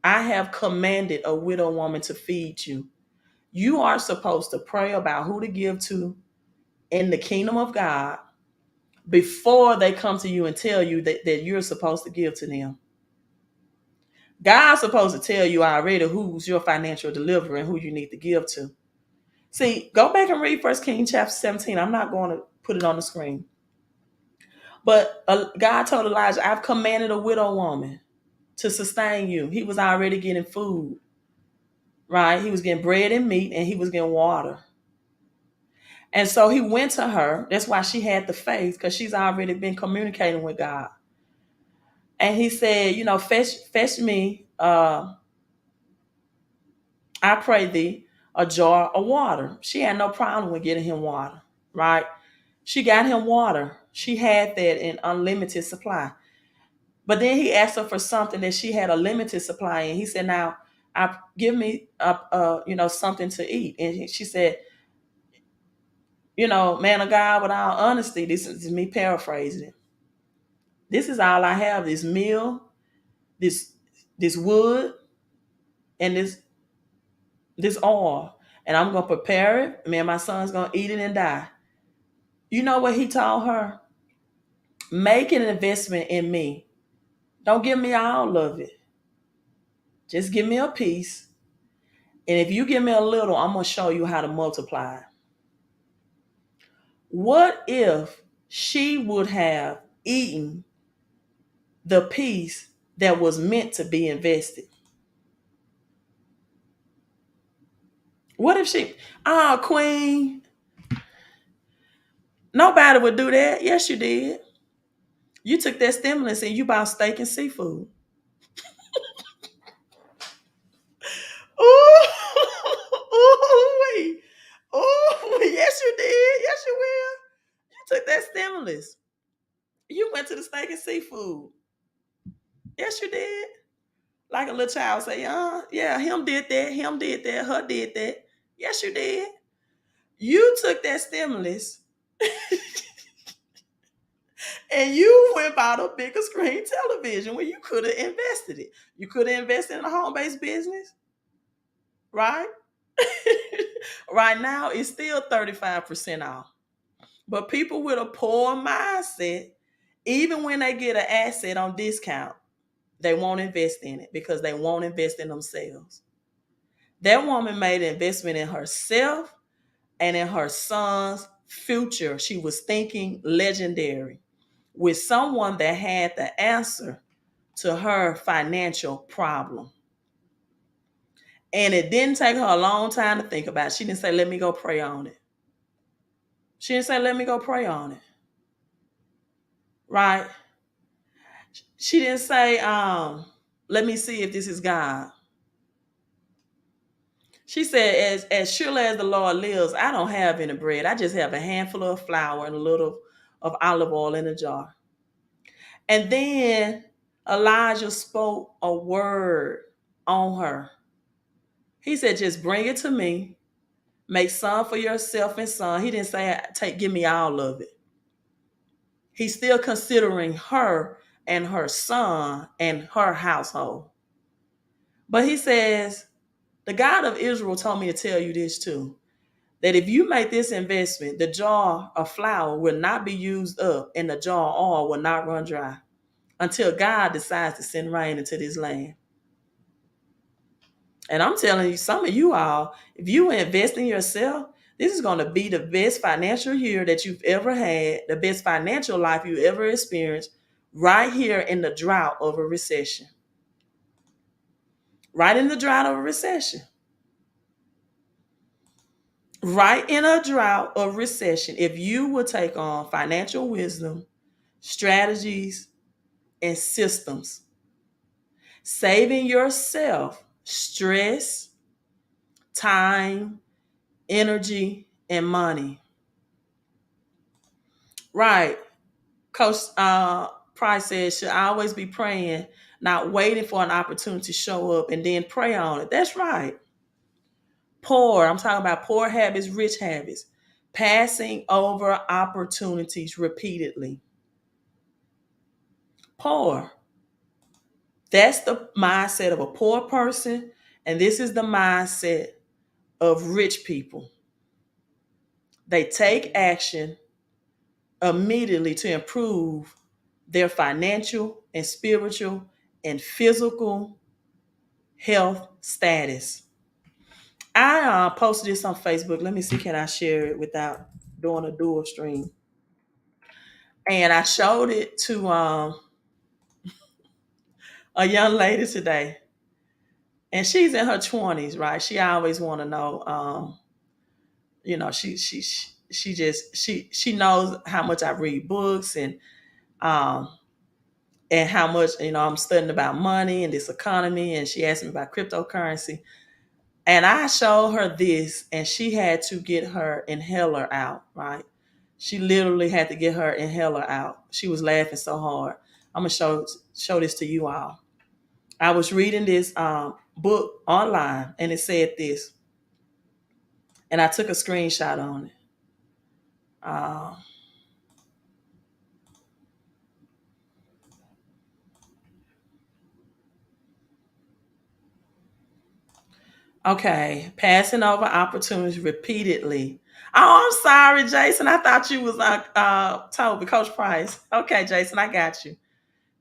I have commanded a widow woman to feed you. You are supposed to pray about who to give to in the kingdom of God before they come to you and tell you that you're supposed to give to them. God's supposed to tell you already who's your financial deliverer and who you need to give to. See, go back and read 1 Kings chapter 17. I'm not going to put it on the screen. But God told Elijah, I've commanded a widow woman to sustain you. He was already getting food, right? He was getting bread and meat, and he was getting water. And so he went to her. That's why she had the faith, because she's already been communicating with God. And he said, fetch me, I pray thee, a jar of water. She had no problem with getting him water, right? She got him water. She had that in unlimited supply. But then he asked her for something that she had a limited supply in. He said, now, give me something to eat. And she said, man of God, with all honesty, this is me paraphrasing it. This is all I have, this meal, this wood, and this oil. And I'm going to prepare it. Me and my son's going to eat it and die. You know what he told her? Make an investment in me. Don't give me all of it. Just give me a piece. And if you give me a little, I'm going to show you how to multiply. What if she would have eaten the piece that was meant to be invested? What if she, queen, nobody would do that. Yes, you did. You took that stimulus and you bought steak and seafood. Ooh, ooh, ooh, yes, you did. Yes, you will. You took that stimulus. You went to the steak and seafood. Yes, you did. Like a little child say, yeah, him did that, her did that. Yes, you did. You took that stimulus and you went bought a bigger screen television where you could have invested it. You could have invested in a home-based business, right? Right now, it's still 35% off. But people with a poor mindset, even when they get an asset on discount, they won't invest in it because they won't invest in themselves. That woman made an investment in herself and in her son's future. She was thinking legendary with someone that had the answer to her financial problem. And it didn't take her a long time to think about it. She didn't say, let me go pray on it. She didn't say, let me go pray on it. Right? She didn't say, let me see if this is God. She said, as surely as the Lord lives, I don't have any bread. I just have a handful of flour and a little of olive oil in a jar. And then Elijah spoke a word on her. He said, just bring it to me. Make some for yourself and son. He didn't say, give me all of it. He's still considering her and her son and her household. But he says, the God of Israel told me to tell you this too, that if you make this investment, the jar of flour will not be used up and the jar of oil will not run dry until God decides to send rain into this land. And I'm telling you, some of you all, if you invest in yourself, this is going to be the best financial year that you've ever had, the best financial life you ever experienced, right here in the drought of a recession. Right in the drought of a recession. Right in a drought of recession. If you will take on financial wisdom, strategies, and systems, saving yourself stress, time, energy, and money. Right. Coach Price says, should always be praying, not waiting for an opportunity to show up and then pray on it. That's right. Poor. I'm talking about poor habits, rich habits. Passing over opportunities repeatedly. Poor. That's the mindset of a poor person. And this is the mindset of rich people. They take action immediately to improve their financial and spiritual and physical health status. I posted this on Facebook. Let me see, can I share it without doing a dual stream? And I showed it to a young lady today, and she's in her 20s, right? She always want to know, she knows how much I read books um, and how much I'm studying about money and this economy, and she asked me about cryptocurrency. And I showed her this, and she had to get her inhaler out, right? She literally had to get her inhaler out. She was laughing so hard. I'm gonna show this to you all. I was reading this book online, and it said this, and I took a screenshot on it. Uh, okay, passing over opportunities repeatedly. Oh, I'm sorry, Jason. I thought you was Toby, Coach Price. Okay, Jason, I got you.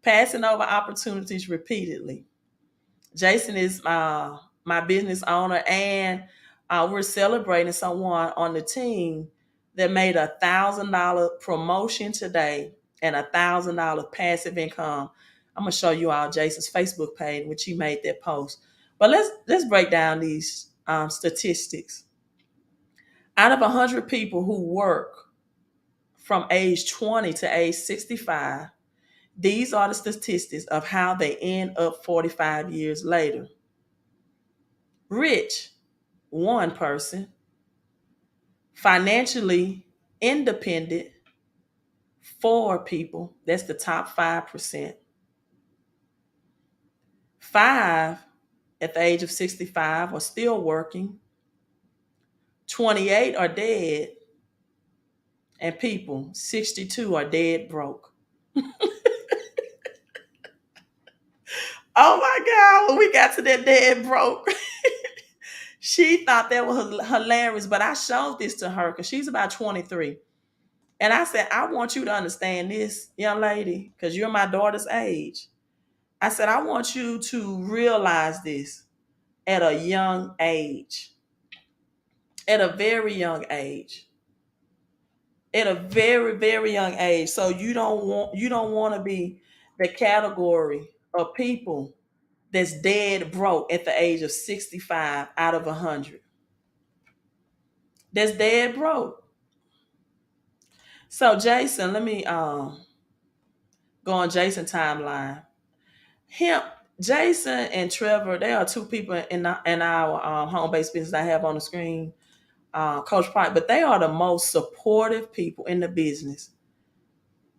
Passing over opportunities repeatedly. Jason is my business owner, and we're celebrating someone on the team that made $1,000 promotion today and $1,000 passive income. I'm gonna show you all Jason's Facebook page, which he made that post. But let's break down these statistics. Out of 100 people who work from age 20 to age 65, these are the statistics of how they end up 45 years later. Rich, one person. Financially independent, four people. That's the top 5%. Five at the age of 65 are still working. 28 are dead. And people, 62 are dead broke. Oh my God, when we got to that dead broke, she thought that was hilarious. But I showed this to her because she's about 23. And I said, I want you to understand this, young lady, because you're my daughter's age. I said, I want you to realize this at a young age, at a very young age, at a very, very young age. So you don't want to be the category of people that's dead broke at the age of 65 out of 100. That's dead broke. So Jason, let me go on Jason timeline. Him, Jason and Trevor, they are two people in our home-based business I have on the screen, Coach Price, but they are the most supportive people in the business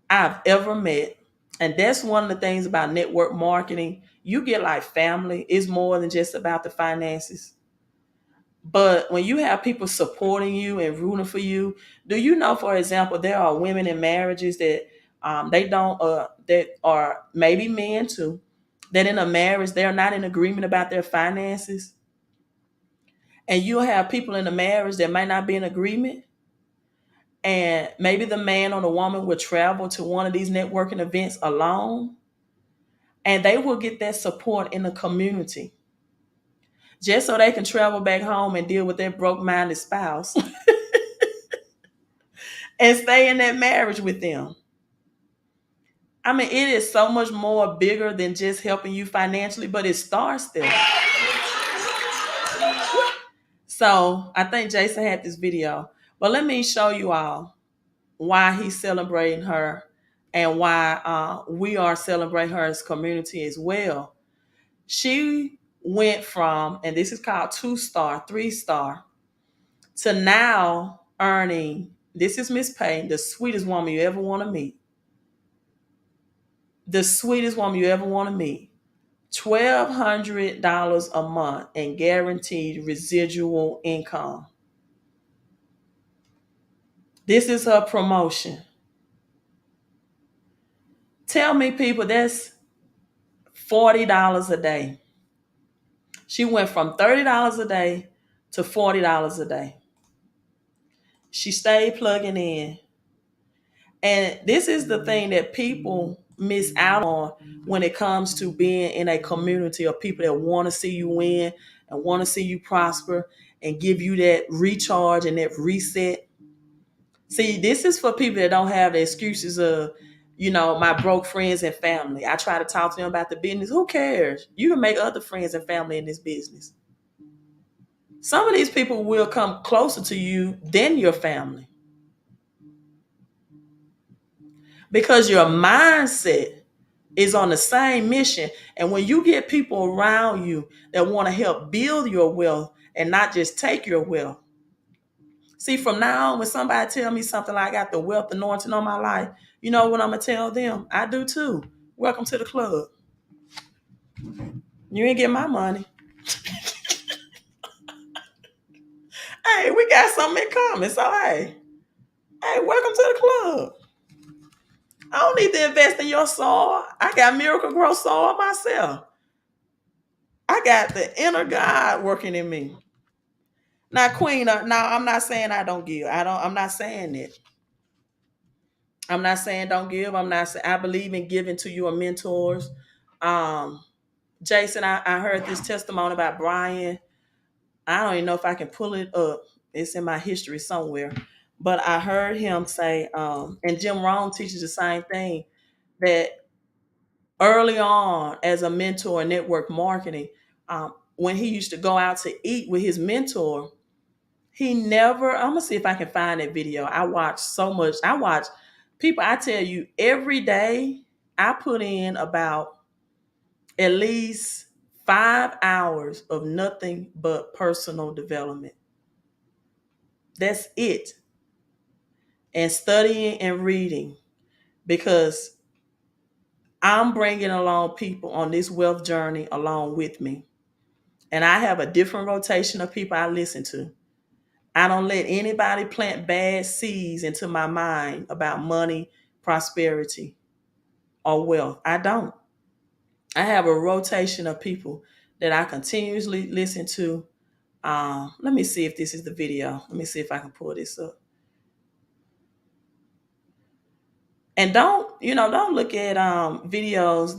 I've ever met. And that's one of the things about network marketing. You get like family. It's more than just about the finances. But when you have people supporting you and rooting for you, do you know, for example, there are women in marriages that they don't, that are maybe men too, that in a marriage, they're not in agreement about their finances. And you'll have people in a marriage that might not be in agreement. And maybe the man or the woman would travel to one of these networking events alone. And they will get that support in the community just so they can travel back home and deal with their broke-minded spouse and stay in that marriage with them. I mean, it is so much more bigger than just helping you financially, but it starts there. So I think Jason had this video, but let me show you all why he's celebrating her and why we are celebrating her as community as well. She went from, and this is called 2-star, 3-star, to now earning, this is Miss Payne, the sweetest woman you ever want to meet. The sweetest woman you ever want to meet. $1,200 a month in guaranteed residual income. This is her promotion. Tell me, people, that's $40 a day. She went from $30 a day to $40 a day. She stayed plugging in. And this is the thing that people miss out on when it comes to being in a community of people that want to see you win and want to see you prosper and give you that recharge and that reset. See, this is for people that don't have the excuses of, my broke friends and family. I try to talk to them about the business. Who cares? You can make other friends and family in this business. Some of these people will come closer to you than your family because your mindset is on the same mission. And when you get people around you that want to help build your wealth and not just take your wealth. See, from now on, when somebody tell me something like I got the wealth anointing on my life, you know what I'm going to tell them? I do too. Welcome to the club. You ain't get my money. Hey, we got something in common. So, hey, welcome to the club. I don't need to invest in your soul. I got Miracle Grow soul myself. I got the inner God working in me. Now, Queen, now I'm not saying I don't give. I'm not saying it. I'm not saying don't give. I'm not saying I believe in giving to your mentors. Jason, I heard this testimony about Brian. I don't even know if I can pull it up. It's in my history somewhere. But I heard him say, and Jim Rohn teaches the same thing, that early on as a mentor in network marketing, when he used to go out to eat with his mentor, he never, I'm going to see if I can find that video. I watch so much. I watch people, I tell you, every day I put in about at least 5 hours of nothing but personal development. That's it. And studying and reading, because I'm bringing along people on this wealth journey along with me. And I have a different rotation of people I listen to. I don't let anybody plant bad seeds into my mind about money, prosperity, or wealth. I don't. I have a rotation of people that I continuously listen to. Let me see if this is the video. Let me see if I can pull this up. And don't look at videos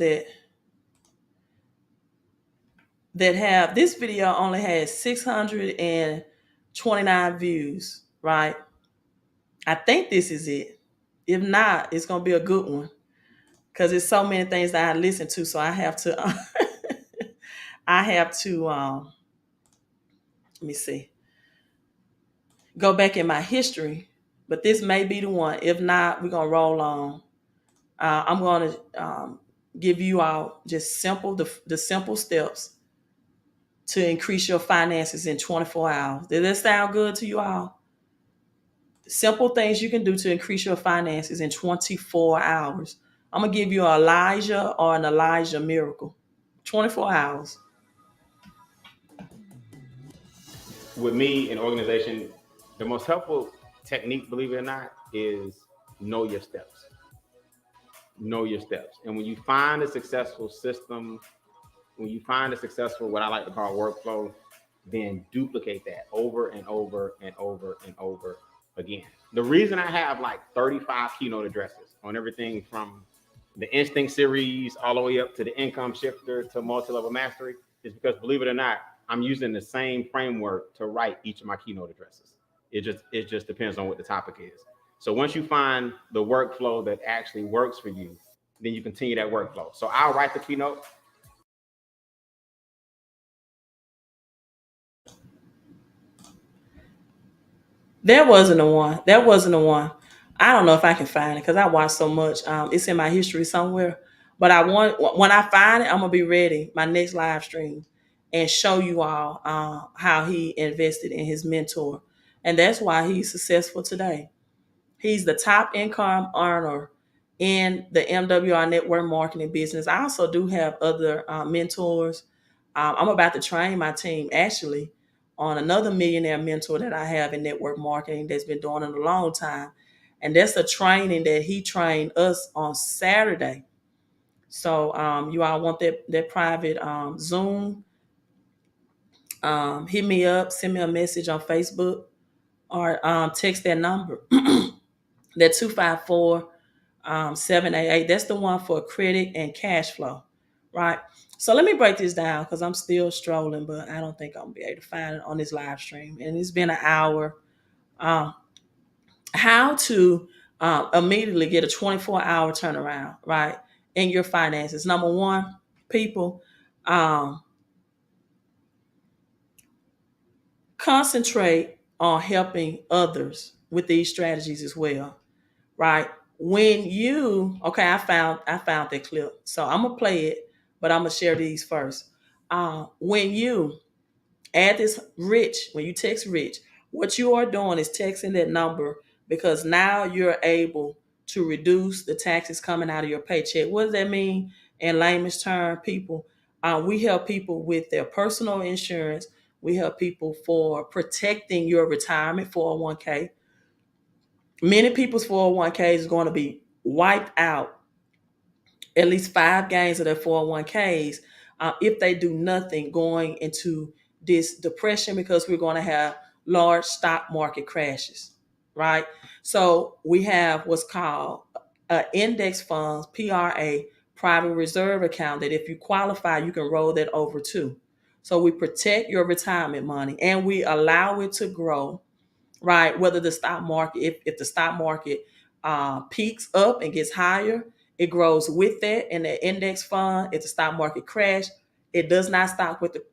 that have, this video only has 629 views, right? I think this is it. If not, it's gonna be a good one, because there's so many things that I listen to, so I have to let me see, go back in my history, but this may be the one. If not, we're gonna roll on. I'm gonna give you all just the simple steps to increase your finances in 24 hours. Does that sound good to you all? Simple things you can do to increase your finances in 24 hours. I'm going to give you an Elijah or an Elijah miracle. 24 hours. With me in organization, the most helpful technique, believe it or not, is know your steps. Know your steps. And when you find a successful system, when you find a successful, what I like to call workflow, then duplicate that over and over and over and over again. The reason I have like 35 keynote addresses on everything from the instinct series all the way up to the income shifter to multi-level mastery is because, believe it or not, I'm using the same framework to write each of my keynote addresses. It just depends on what the topic is. So once you find the workflow that actually works for you, then you continue that workflow. So I'll write the keynote. There wasn't a one. There wasn't a one. I don't know if I can find it because I watch so much. It's in my history somewhere. But I want when I find it, I'm gonna be ready. My next live stream and show you all how he invested in his mentor, and that's why he's successful today. He's the top income earner in the MWR network marketing business. I also do have other mentors. I'm about to train my team actually on another millionaire mentor that I have in network marketing that's been doing it a long time. And that's a training that he trained us on Saturday. So you all want that private Zoom, hit me up, send me a message on Facebook or text that number, that 254 788. That's the one for credit and cash flow, right? So let me break this down because I'm still strolling, but I don't think I'm gonna be able to find it on this live stream. And it's been an hour. Um, how to immediately get a 24-hour turnaround, right, in your finances. Number one, people, um, concentrate on helping others with these strategies as well, right? When you okay, I found that clip, so I'm gonna play it, but I'm gonna share these first. When you add this rich, when you text rich, what you are doing is texting that number because now you're able to reduce the taxes coming out of your paycheck. What does that mean in layman's term, people? We help people with their personal insurance. We help people for protecting your retirement 401k. Many people's 401ks is going to be wiped out at least five gains of their 401ks if they do nothing going into this depression because we're going to have large stock market crashes, right? So we have what's called index funds, PRA, private reserve account that if you qualify, you can roll that over too. So we protect your retirement money and we allow it to grow, right? Whether the stock market, if the stock market peaks up and gets higher, it grows with that. And the index fund, if the stock market crash, it does not stop with the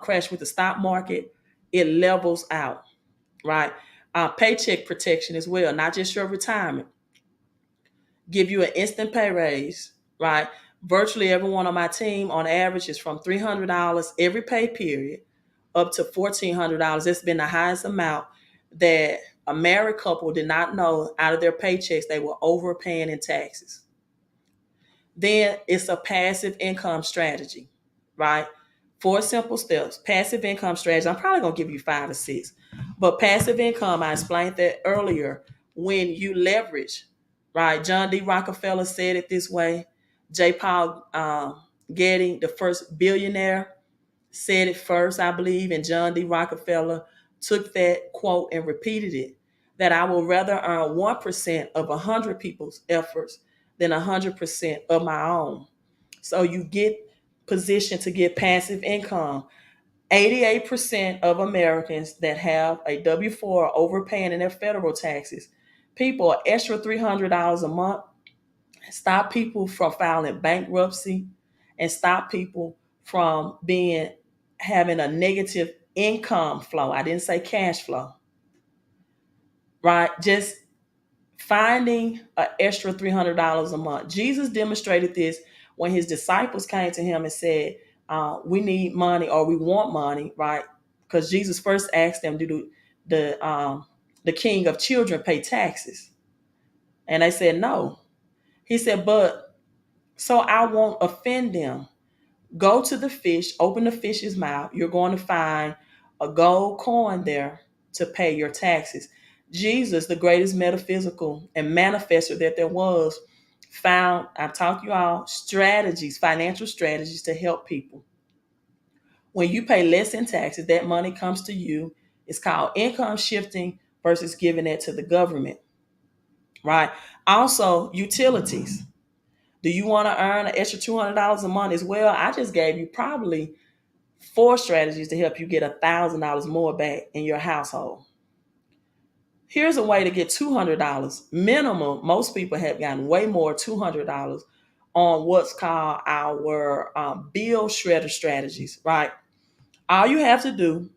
crash with the stock market. It levels out, right? Paycheck protection as well, not just your retirement. Give you an instant pay raise, right? Virtually everyone on my team, on average, is from $300 every pay period up to $1,400. It's been the highest amount that a married couple did not know out of their paychecks they were overpaying in taxes. Then it's a passive income strategy, right? Four simple steps. Passive income strategy. I'm probably going to give you five or six. But passive income, I explained that earlier, when you leverage, right? John D. Rockefeller said it this way. J. Paul Getty, the first billionaire, said it first, I believe, and John D. Rockefeller took that quote and repeated it, that I will rather earn 1% of 100 people's efforts than 100% of my own. So you get positioned to get passive income. 88% of Americans that have a W-4 are overpaying in their federal taxes. People are extra $300 a month. Stop people from filing bankruptcy and stop people from being having a negative income flow. I didn't say cash flow, right? Just finding an extra $300 a month. Jesus demonstrated this when his disciples came to him and said, we need money or we want money, right? Because Jesus first asked them, do the king of children pay taxes? And they said, no. He said, but so I won't offend them. Go to the fish, open the fish's mouth. You're going to find a gold coin there to pay your taxes. Jesus, the greatest metaphysical and manifester that there was, found, I've taught you all, strategies, financial strategies to help people. When you pay less in taxes, that money comes to you. It's called income shifting versus giving it to the government, right? Also, utilities. Do you want to earn an extra $200 a month as well? I just gave you probably 4 strategies to help you get $1,000 more back in your household. Here's a way to get $200 minimum. Most people have gotten way more $200 on what's called our bill shredder strategies, right? All you have to do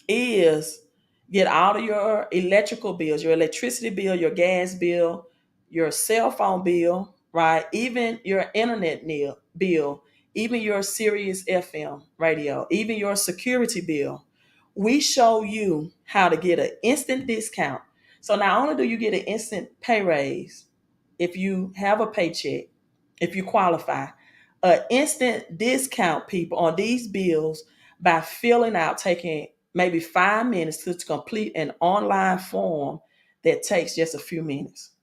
is get all of your electrical bills, your electricity bill, your gas bill, your cell phone bill, right? Even your internet bill, even your Sirius FM radio, even your security bill. We show you how to get an instant discount. So not only do you get an instant pay raise if you have a paycheck, if you qualify, an instant discount, people, on these bills by filling out, taking maybe 5 minutes to complete an online form that takes just a few minutes.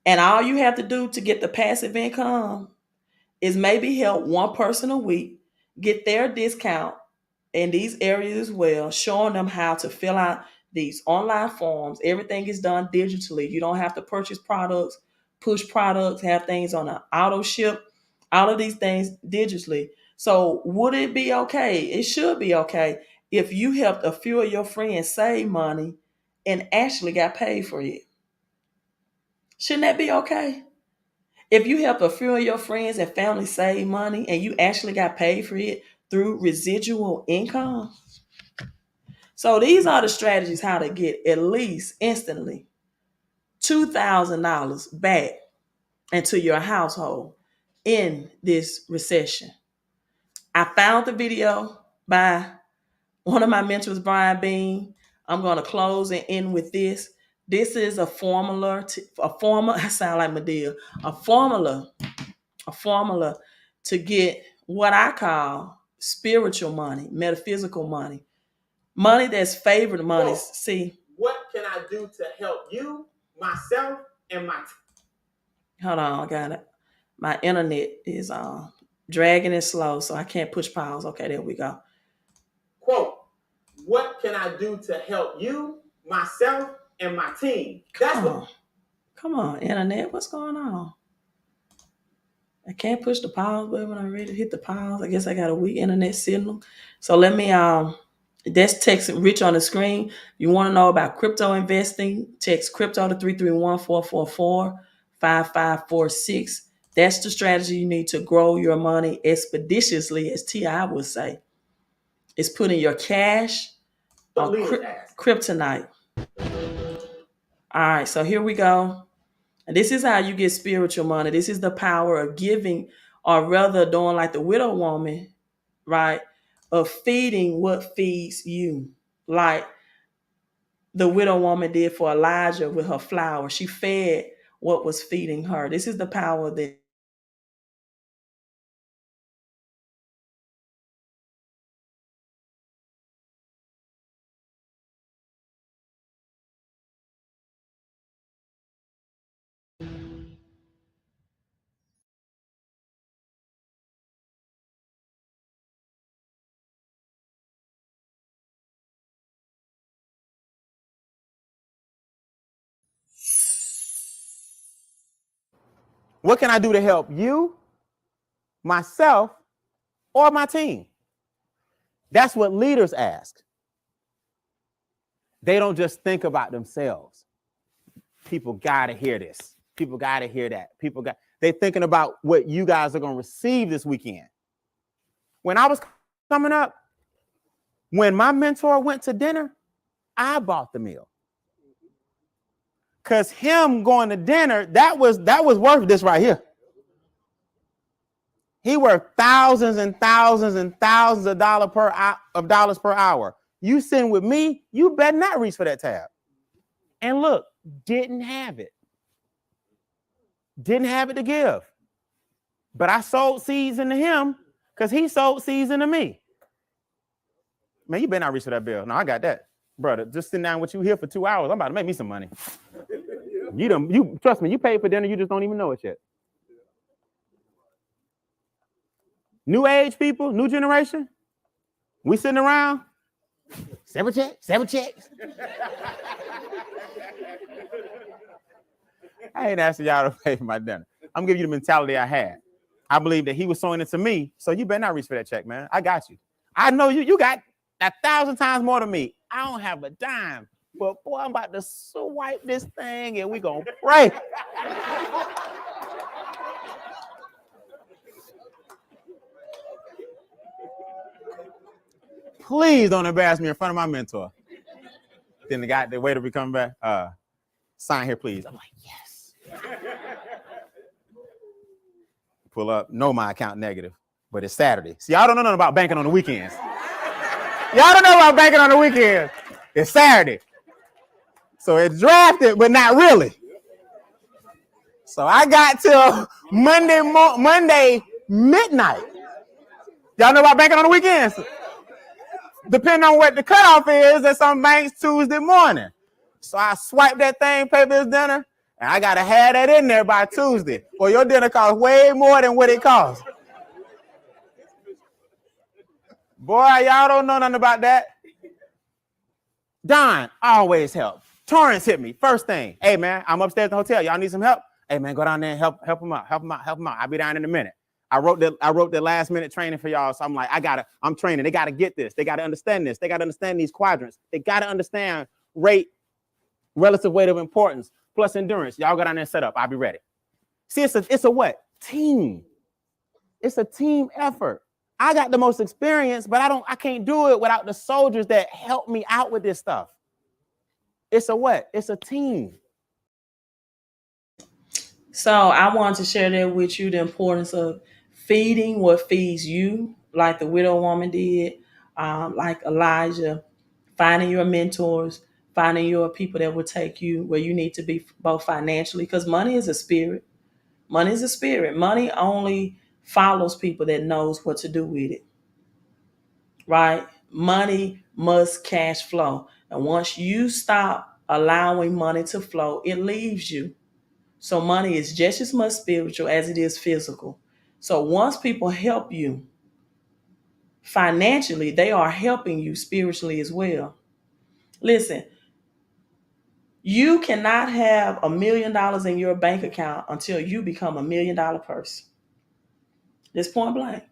And all you have to do to get the passive income is maybe help one person a week get their discount in these areas as well, showing them how to fill out these online forms. Everything is done digitally. You don't have to purchase products, push products, have things on an auto ship, all of these things digitally. So would it be okay? It should be okay if you helped a few of your friends save money and actually got paid for it. Shouldn't that be okay? If you help a few of your friends and family save money and you actually got paid for it through residual income. So these are the strategies how to get at least instantly $2,000 back into your household in this recession. I found the video by one of my mentors, Brian Bean. I'm going to close and end with this. This is a formula, I sound like Medea, a formula to get what I call spiritual money, metaphysical money, money that's favored money. Whoa. See, what can I do to help you, myself, and my hold on, I got it. My internet is dragging and slow, so I can't push pause. Okay, there we go. Quote, what can I do to help you, myself, and my team? Come on, internet, what's going on? I can't push the pause button when I ready to hit the pause. I guess I got a weak internet signal. So let me that's text Rich on the screen. You want to know about crypto investing? Text crypto to 331-444-5546. That's the strategy you need to grow your money expeditiously, as T.I. would say. It's putting your cash on kryptonite. All right, so here we go. And this is how you get spiritual money. This is the power of giving, or rather doing like the widow woman, right? Of feeding what feeds you. Like the widow woman did for Elijah with her flour. She fed what was feeding her. This is the power that What can I do to help you, myself, or my team? That's what leaders ask. They don't just think about themselves. People gotta hear this. People gotta hear that. They're thinking about what you guys are gonna receive this weekend. When I was coming up, when my mentor went to dinner, I bought the meal. Cause him going to dinner, that was worth this right here. He worth thousands and thousands and thousands of dollars per hour. You sitting with me, you better not reach for that tab. And look, didn't have it. Didn't have it to give. But I sowed seeds into him because he sowed seeds into me. Man, you better not reach for that bill. No, I got that. Brother, just sitting down with you here for 2 hours. I'm about to make me some money. You trust me, you paid for dinner, you just don't even know it yet. New age people, new generation, we sitting around, 7 checks. I ain't asking y'all to pay for my dinner. I'm giving you the mentality I had. I believe that he was sowing into me, so you better not reach for that check, man. I got you. I know you got 1,000 times more than me. I don't have a dime, but boy, I'm about to swipe this thing and we gonna pray. Please don't embarrass me in front of my mentor. Then the waiter be coming back. Sign here, please. I'm like, yes. Pull up. No, my account negative, but it's Saturday. See, y'all don't know nothing about banking on the weekends. Y'all don't know about banking on the weekends. It's Saturday. So it's drafted, but not really. So I got till Monday midnight. Y'all know about banking on the weekends? Depending on what the cutoff is, at some banks Tuesday morning. So I swipe that thing, pay this dinner, and I gotta have that in there by Tuesday. Or your dinner costs way more than what it costs. Boy, y'all don't know nothing about that. Don always help. Torrance hit me. First thing, hey man, I'm upstairs at the hotel. Y'all need some help? Hey man, go down there and help him out. I'll be down in a minute. I wrote the last minute training for y'all. So I'm like, I'm training. They gotta get this. They gotta understand this. They gotta understand these quadrants. They gotta understand rate, relative weight of importance, plus endurance. Y'all go down there and set up. I'll be ready. See, it's a what? Team. It's a team effort. I got the most experience, but I can't do it without the soldiers that help me out with this stuff. It's a what? It's a team. So I wanted to share that with you, the importance of feeding what feeds you, like the widow woman did, like Elijah, finding your mentors, finding your people that will take you where you need to be, both financially, because money is a spirit. Money is a spirit. Money only follows people that knows what to do with it, right? Money must cash flow. And once you stop allowing money to flow, it leaves you. So money is just as much spiritual as it is physical. So once people help you financially, they are helping you spiritually as well. Listen, you cannot have $1 million in your bank account until you become $1 million person. This point blank.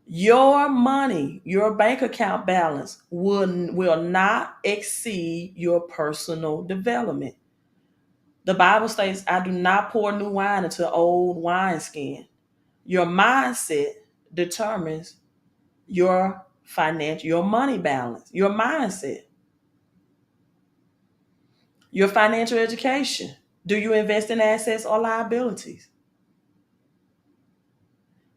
Your money, your bank account balance will not exceed your personal development. The Bible states, I do not pour new wine into old wineskin. Your mindset determines your your money balance, your mindset, your financial education. Do you invest in assets or liabilities?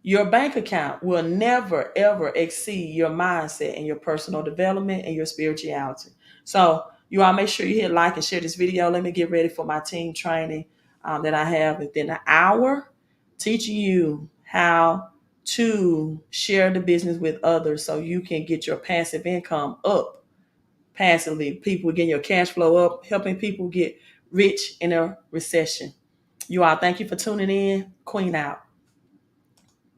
Your bank account will never, ever exceed your mindset and your personal development and your spirituality. So you all make sure you hit like and share this video. Let me get ready for my team training that I have within an hour, teaching you how to share the business with others so you can get your passive income up passively. People getting your cash flow up, helping people get rich in a recession. You all, thank you for tuning in. Queen out.